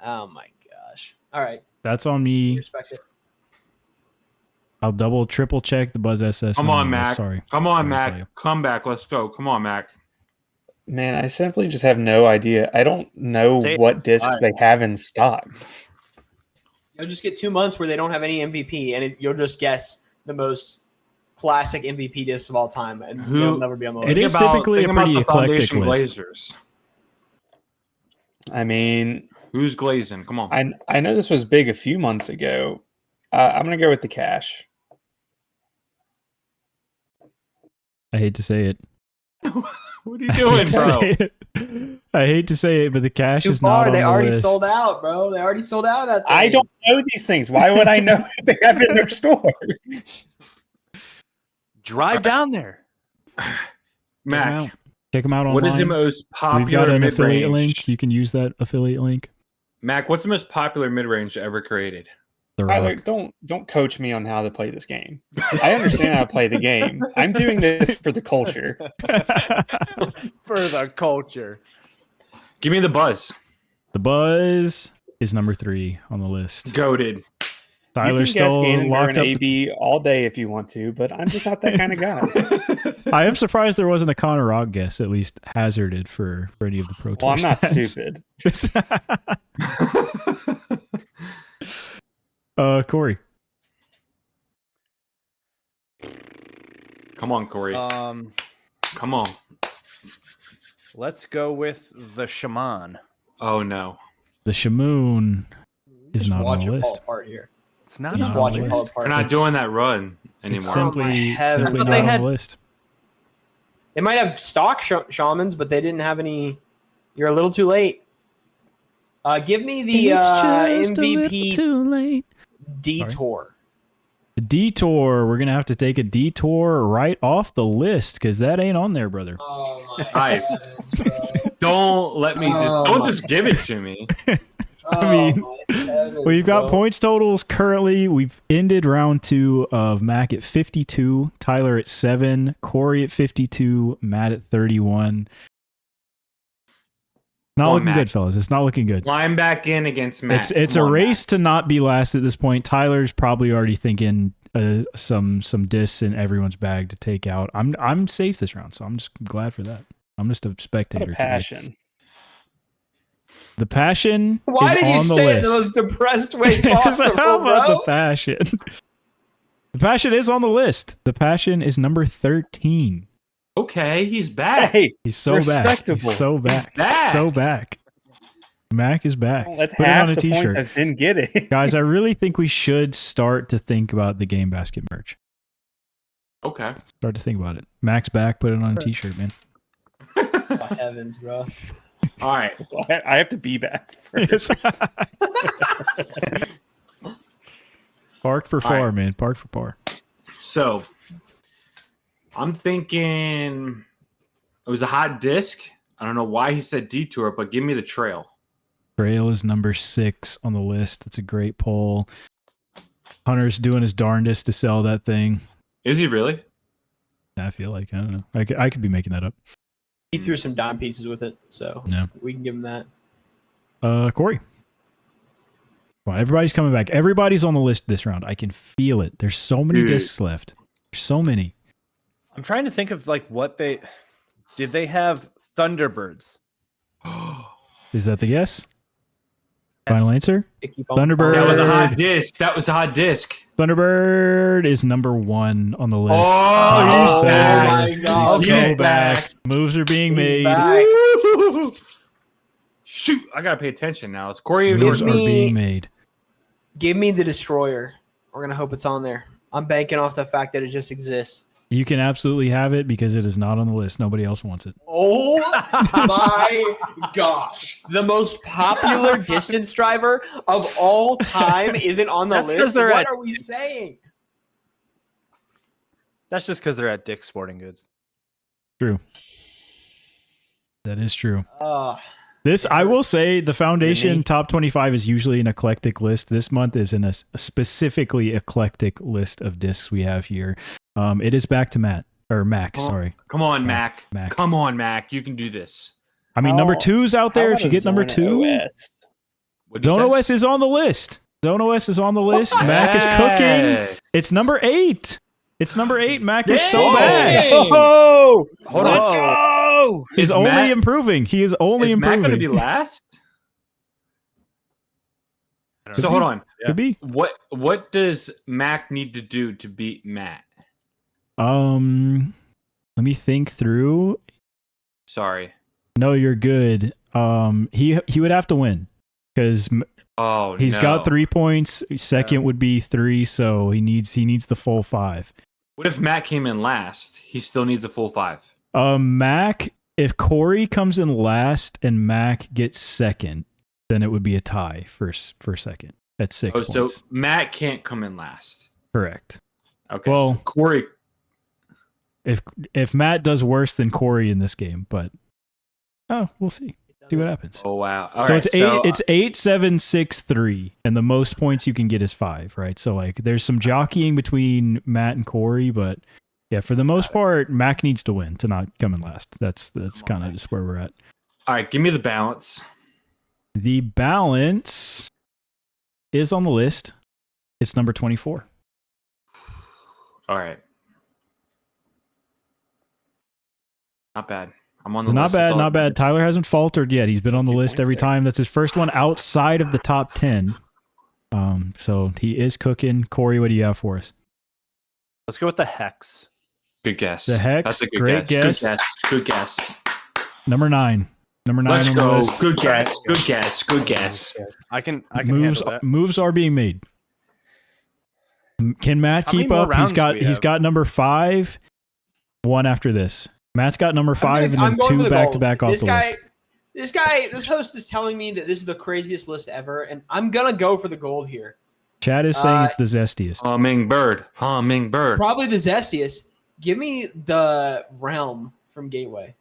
Oh my gosh! All right, That's on me. respect it. I'll double, triple check the Buzz SS. Come number. on, Mac. Sorry. Come on, Sorry to tell Mac. you. Come back. Let's go. Come on, Mac. Man, I simply just have no idea. I don't know Say- what discs they have in stock. You'll just get 2 months where they don't have any MVP, and you'll just guess the most classic MVP discs of all time, and Who- they'll never be on the list. It is typically a think about pretty the eclectic Foundation list. Glazers. I mean, Who's glazing? Come on. I know this was big a few months ago. I'm gonna go with the cash. I hate to say it. What are you doing, bro? I hate to say it, but the cash Too is not far. on They the already list. sold out, bro. They already sold out of that thing. I don't know these things. Why would I know if they have it in their store? Drive down there. Mac, Check them out online. what is the most We've got popular an affiliate mid-range? link. You can use that affiliate link. Mac, what's the most popular mid-range ever created? The Tyler, Rock. don't coach me on how to play this game. I understand how to play the game. I'm doing this for the culture. For the culture. Give me the buzz. The Buzz is number 3 on the list. Goated. Tyler's you can guess still Ganondorf locked and up. AB all day if you want to, but I'm just not that kind of guy. I am surprised there wasn't a Connor Rock guess, at least hazarded for any of the Pro Tour Well, I'm not stats. stupid. Corey. Come on, Corey. Come on. Let's go with the Shaman. Oh, no. The Shamoon is Just not watch on the it fall list. apart here. It's not He's Just not on on watch the it fall list. apart. We're not It's- doing that run It's anymore. simply, heavens. simply But not they on had- the list. They might have stock shamans, but they didn't have any. You're a little too late. Give me the MVP too late. detour. The detour. We're gonna have to take a detour right off the list because that ain't on there, brother. Oh my Guys, don't let me just Oh don't my just give it to me. I mean, We've got points totals currently. We've ended round 2 of Mac at 52, Tyler at 7, Corey at 52, Matt at 31. Not Come on, looking Matt. good, fellas. It's not looking good. Line back in against Matt. It's Come a on, race to not be last at this point. Tyler's probably already thinking some discs in everyone's bag to take out. I'm safe this round, so I'm just glad for that. I'm just a What spectator. a today. passion. The passion Why is did you on the say it in list. the most depressed way How possible, about bro? the passion? The passion is on the list. The passion is number 13. Okay, he's back. Hey, He's so back. Respectable. He's so back. Back. So back. Mac is back. that's Put it half on a the points t-shirt. I've been getting. Guys, I really think we should start to think about the Game Basket merch. Okay. Start to think about it. Mac's back. Put it on a t-shirt, man. Oh, heavens, bro. All right. I have to be back first. Parked for All right. par, man. Parked for par. So I'm thinking it was a hot disc. I don't know why he said detour, but give me the trail. Trail is number 6 on the list. That's a great poll. Hunter's doing his darndest to sell that thing. Is he really? I feel like, I don't know. I could be making that up. He threw some dime pieces with it, so No. we can give him that. Corey. Come on, everybody's coming back. Everybody's on the list this round. I can feel it. There's so many Dude. discs left. There's so many. I'm trying to think of like what they did. They have Thunderbirds. Is that the guess? Final answer? Icky bump. Thunderbird. That was a hot Bird. disc. That was a hot disc. Thunderbird is number 1 on the list. Oh, he's so, back. he's God. so He's back. back. Moves are being He's made. back. Woo! Shoot, I gotta pay attention now. It's Corey. Moves are me- being made. Give me the Destroyer. We're gonna hope it's on there. I'm banking off the fact that it just exists. You can absolutely have it because it is not on the list. Nobody else wants it. Oh my gosh. The most popular distance driver of all time isn't on the That's 'cause list. they're What at- are we saying? That's just because they're at Dick's Sporting Goods. True. That is true. This I will say, the me? Foundation Top 25 is usually an eclectic list. This month is in a specifically eclectic list of discs we have here. It is back to Mac. Oh. Sorry. Come on, Mac. Mac. Come on, Mac. You can do this. I mean, number 2's out there. If you get number 2, What'd you Zone say? OS is on the list. Zone OS is on the list. Mac is cooking. Yes. It's number 8. It's number 8. Mac is so Whoa. bad. Oh, Hold let's on. go! He's Is only Mac- improving. He is only Is Mac improving. going to be last? So hold on. Could be. What does Mac need to do to beat Matt? Let me think through. Sorry. No, you're good. He would have to win because Oh, he's no. got 3 points. Second No. would be 3, so he needs the full 5. What if Matt came in last? He still needs a full 5. Mac, if Corey comes in last and Mac gets second, then it would be a tie for second at 6 Oh, so points. Matt can't come in last. Correct. Okay. Well- so Corey. If Matt does worse than Corey in this game, but we'll see. See what happens. Oh wow. All So right, it's 8, 7, 6, 3, and the most points you can get is 5, right? So like there's some jockeying between Matt and Corey, but yeah, for the most part, Mac needs to win to not come in last. That's kind of just where we're at. all right. Give me the balance. The balance is on the list. It's number 24. All right. Not bad. I'm on the It's not list. That's bad, all not that bad. matters. Tyler hasn't faltered yet. He's been on the 50 list every points there. time. That's his first one outside of the top 10. So he is cooking. Corey, what do you have for us? Let's go with the Hex. Good guess. The Hex, That's a good great guess. guess. Good guess. Good guess. Number 9. Number 9 Let's on the go. list. Good guess. Good guess. Good guess. I can Moves handle that. moves are being made. Can Matt How many keep more up? rounds do we He's have? got number 5. One after this. Matt's got number 5 and I'm then going for 2 the back gold. to back off This the guy, list. this host is telling me that this is the craziest list ever, and I'm gonna go for the gold here. Chad is saying it's the zestiest. Hummingbird. Hummingbird. Probably the zestiest. Give me the Realm from Gateway.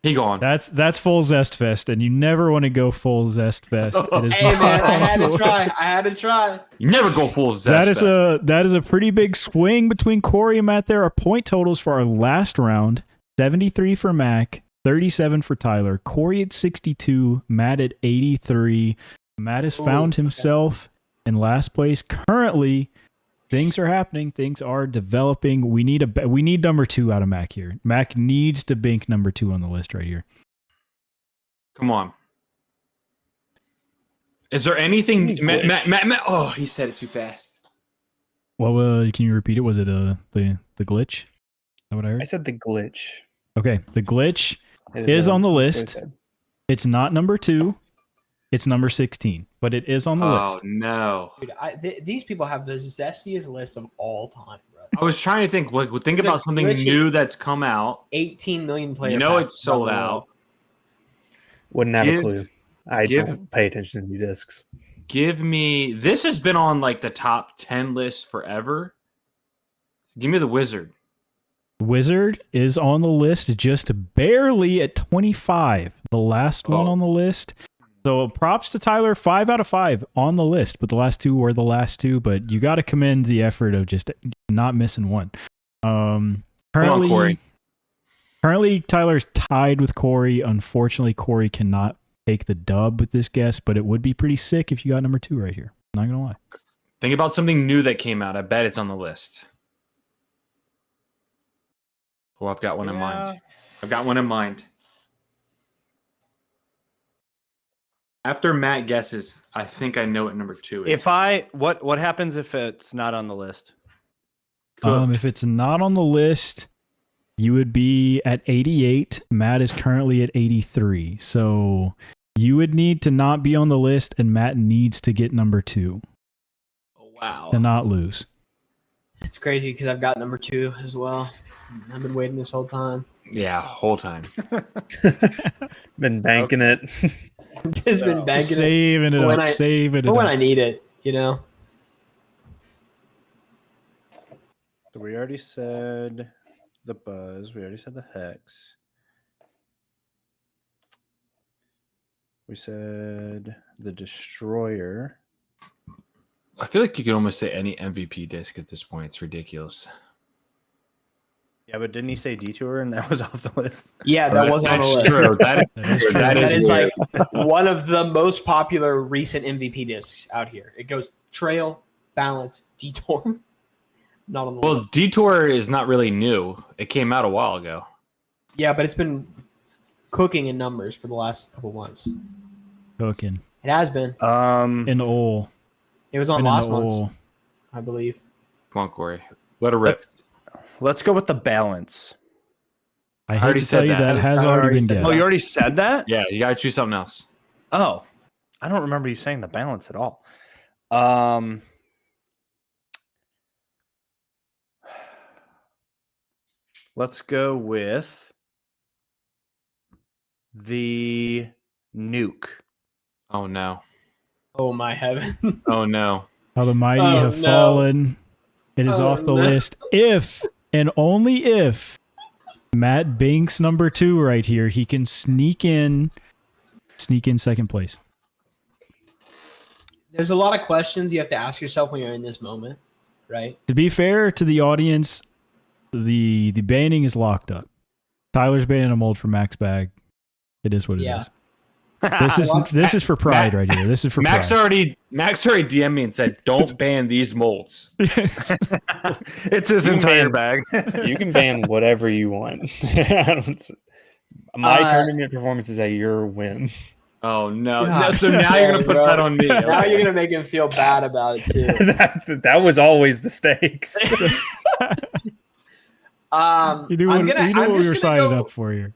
He gone. That's full Zest Fest, and you never want to go full Zest Fest. It is Hey not man, I had on to the try. list. I had to try. You never go full zest. That is a pretty big swing between Corey and Matt. There are point totals for our last round: 73 for Mac, 37 for Tyler. Corey at 62, Matt at 83. Matt has found himself in last place currently. Things are happening. Things are developing. We need number 2 out of Mac here. Mac needs to bank number 2 on the list right here. Come on. Is there anything? Glitch. Matt, oh, he said it too fast. Well, can you repeat it? Was it the glitch? Is that what I I heard? said the glitch. Okay, the glitch It is on the that's what I list. said. It's not number 2. It's number 16, but it is on the Oh list. no! Dude, these people have the zestiest list of all time, bro. I was trying to think. Like, think It's about like something glitchy. new that's come out. 18 million players. You know it's sold out. Wouldn't have Give- a clue. I give- don't pay attention to new discs. Give me. This has been on like the top 10 list forever. Give me the Wizard. Wizard is on the list just barely at 25, the last one Oh. on the list. So props to Tyler, 5 out of 5 on the list, but the last 2 were the last 2. But you got to commend the effort of just not missing one. Currently, Corey. currently Tyler's tied with Corey. Unfortunately, Corey cannot take the dub with this guess, but it would be pretty sick if you got number 2 right here. Not gonna lie. Think about something new that came out. I bet it's on the list. Oh, I've got one in mind. I've got one in mind. After Matt guesses, I think I know what number 2 is. What happens if it's not on the list? Cooked. If it's not on the list, you would be at 88. Matt is currently at 83. So you would need to not be on the list, and Matt needs to get number 2 Wow. to not lose. It's crazy because I've got number 2 as well. I've been waiting this whole time. Yeah, whole time. Been banking it. Just been banking it Saving it When up, I- saving it for when up. I need it, you know? So we already said the Buzz. We already said the Hex. We said the Destroyer. I feel like you could almost say any MVP disc at this point. It's ridiculous. Yeah, but didn't he say Detour and that was off the list? Yeah, that wasn't on the That's list. true. That That is is, true. that That is weird. like one of the most popular recent MVP discs out here. It goes Trail, Balance, Detour. Not on the Well, list. Detour is not really new. It came out a while ago. Yeah, but it's been cooking in numbers for the last couple months. Cooking. It has been. In oil. It was on Been in last the month's, oil. I believe. Come on, Corey. Let her rip. Let's go with the Balance. I hate already to tell said you that. that has I already already been said guessed. Oh, you already said that? Yeah, you got to choose something else. Oh, I don't remember you saying the Balance at all. Let's go with the Nuke. Oh, no. Oh my heaven. Oh, no. How the mighty Oh, have no. fallen. It is Oh, off the no. list if and only if Matt Binks number 2 right here, he can sneak in second place. There's a lot of questions you have to ask yourself when you're in this moment, right? To be fair to the audience, the banning is locked up. Tyler's banning a mold for Max Bag. It is what it Yeah. is. This is for pride right here. This is for Max pride. already DM'd me and said, "Don't ban these molds." It's his You entire can bag. You can ban whatever you want. My Uh, tournament performance is at your whim. Oh no! God. No, so now you're gonna put Bro. that on me. Now Okay. you're gonna make him feel bad about it too. that was always the stakes. You knew what, I'm you knew what we were just signing gonna go, up for here.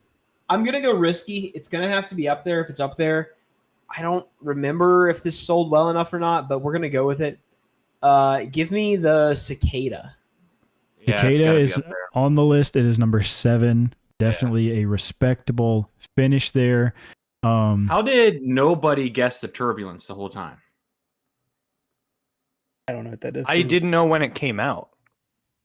I'm gonna go risky. It's gonna have to be up there. If it's up there, I don't remember if this sold well enough or not, but we're gonna go with it. Give me the Cicada. Yeah, it's Cicada gotta be is up there. on the list. It is number 7. Definitely a respectable finish there. How did nobody guess the turbulence the whole time? I don't know what that is. I didn't know when it came out.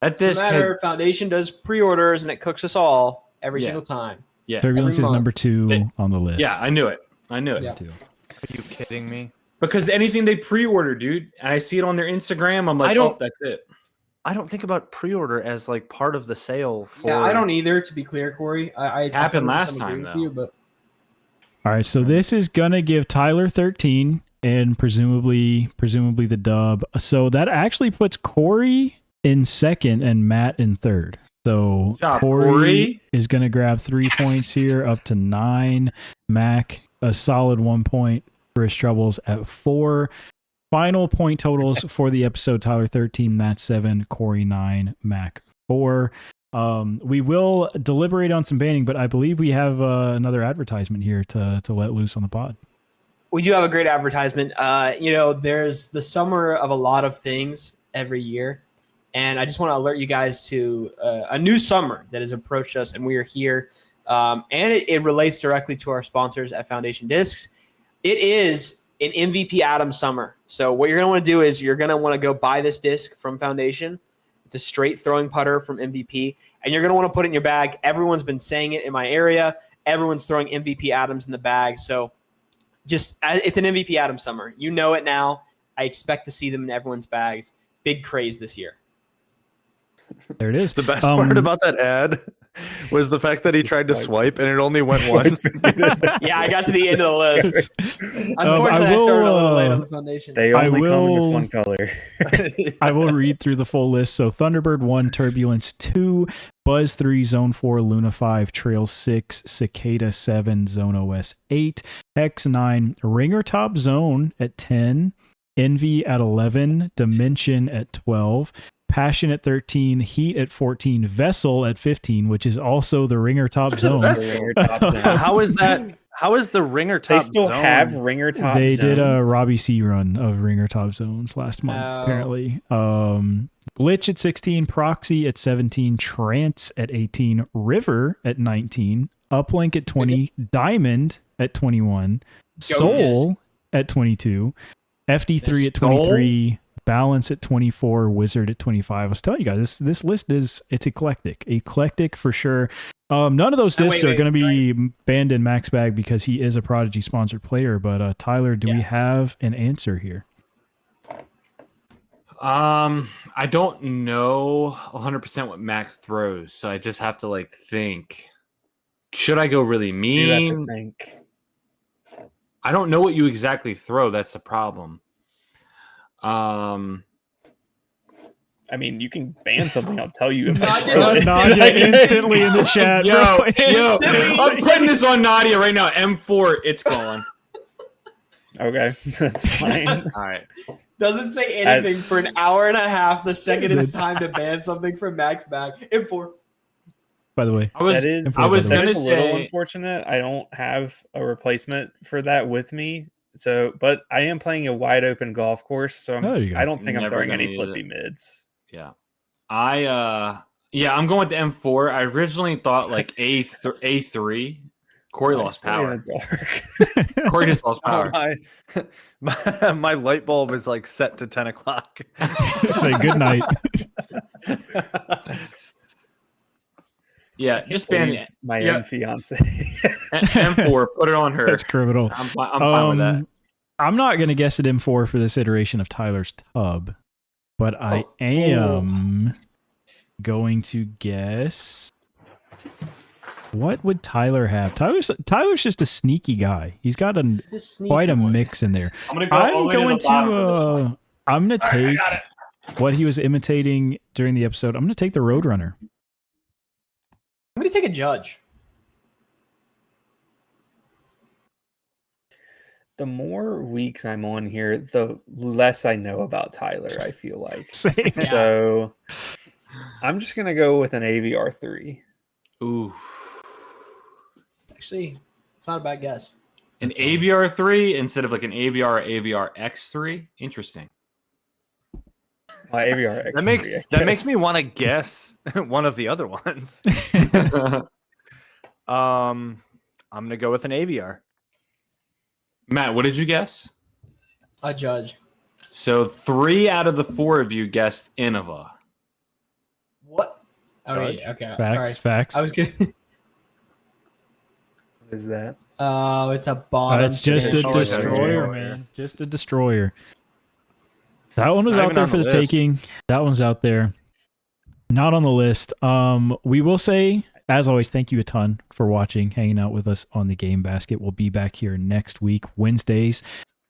That No disc had, matter, Foundation does pre-orders and it cooks us all every Yeah. single time. yeah, Turbulence every is month. number 2 They- on the list. yeah, I knew it. I knew it. Yeah. Are you kidding me? Because anything they pre-order, dude, and I see it on their Instagram, I'm like, I don't- oh, that's it. I don't think about pre-order as like part of the sale. For... Yeah, I don't either. To be clear, Corey, I Happened 100% last agree time, with though. you, but All right, so this is gonna give Tyler 13 and presumably the dub. So that actually puts Corey in second and Matt in third. So Good job, Corey Corey. is gonna grab 3 points here, up to 9. Mac a solid 1 point for his troubles at 4. Final point totals for the episode: Tyler 13, Matt 7, Corey 9, Mac 4. We will deliberate on some banning, but I believe we have another advertisement here to let loose on the pod. we do have a great advertisement. There's the summer of a lot of things every year, and I just want to alert you guys to a new summer that has approached us, and we are here. And it relates directly to our sponsors at Foundation Discs. It is an MVP Adams summer. So what you're going to want to do is you're going to want to go buy this disc from Foundation. It's a straight throwing putter from MVP, and you're going to want to put it in your bag. Everyone's been saying it in my area. Everyone's throwing MVP Adams in the bag. So it's an MVP Adams summer. You know it now. I expect to see them in everyone's bags. Big craze this year. There it is. The best part about that ad was the fact that he tried to swipe and it only went once. Yeah, I got to the end of the list. Unfortunately, I I started a little late will, on the Foundation. They I only come in this will- one color. I will read through the full list. So Thunderbird 1, Turbulence 2, Buzz 3, Zone 4, Luna 5, Trail 6, Cicada 7, Zone OS 8, Hex 9, Ringer Top Zone at 10, Envy at 11, Dimension at 12, Passion at 13, Heat at 14, Vessel at 15, which is also the Ringer Top Zone. Ringer Top Zone. How is that? How is the Ringer They Top still Zone? have Ringer Top They did a Zones? Robbie C run of Ringer Top Zones last month, Oh. apparently. Glitch at 16, Proxy at 17, Trance at 18, River at 19, Uplink at 20, Diamond at 21, Soul at 22, FD3 at 23, Balance at 24, Wizard at 25. I was telling you guys, this list is eclectic for sure. None of those discs are going to be banned in Max Bag because he is a Prodigy sponsored player. But Tyler, do we have an answer here? I don't know 100% what Mac throws, so I just have to like think. Should I go really You have to mean? think. I don't know what you exactly throw. That's the problem. I mean, you can ban something. I'll tell you if I Nadia, throw it. Nadia instantly in the chat. Yo, bro. yo, I'm putting this on Nadia right now. M4, it's gone. Okay, that's fine. All right. Doesn't say anything for an hour and a half. The second it's time to ban something from Max back. M4. By the way, I was I was gonna a little say unfortunate. I don't have a replacement for that with me. So, but I am playing a wide open golf course, so There you go. I don't think I'm Never throwing gonna any use flippy it. mids. yeah. I'm going with the M4. I originally thought like A3. Corey lost In power. the dark. Corey just lost Oh, power. my light bulb is like set to 10 o'clock. say good night. Yeah, just ban Believe my yeah. own fiance. M4. Put it on her. That's criminal. I'm fine with that. I'm not going to guess at M4 for this iteration of Tyler's Tub, but I am going to guess. What would Tyler have? Tyler's just a sneaky guy. He's got quite a mix in there. I'm gonna go all the way to the bottom for this one. I'm going to All right, I take got it. what he was imitating during the episode. I'm going to take the Roadrunner. I'm going to take a judge. The more weeks I'm on here, the less I know about Tyler, I feel like. Same. So I'm just going to go with an AVR 3. Ooh. Actually, it's not a bad guess. An AVR 3 instead of like an AVR or AVR X3. Interesting. AVR That makes X3, I that makes guess. me want to guess one of the other ones. I'm gonna go with an AVR. Matt, what did you guess? A judge. So 3 out of the 4 of you guessed Innova. What? Oh, Judge. yeah, okay. Facts. Sorry. Facts. I was going to. What is that? Oh, it's a bottom. It's just a finish. destroyer, man. Just a destroyer. That one was Not out even there on for the the list. taking. That one's out there. Not on the list. We will say, as always, thank you a ton for watching, hanging out with us on the Game Basket. We'll be back here next week, Wednesdays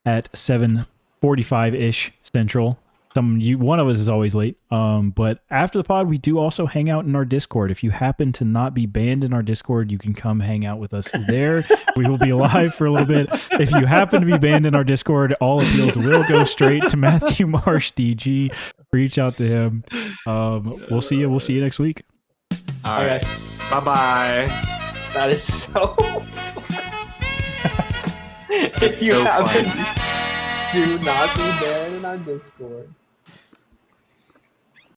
at 7:45-ish Central. One of us is always late. But after the pod, we do also hang out in our Discord. If you happen to not be banned in our Discord, you can come hang out with us there. We will be live for a little bit. If you happen to be banned in our Discord, all appeals will go straight to Matthew Marsh DG. Reach out to him. We'll see you. We'll see you next week. All Bye, right. guys. Bye-bye. That is so. If you So happen funny. to do not be banned in our Discord.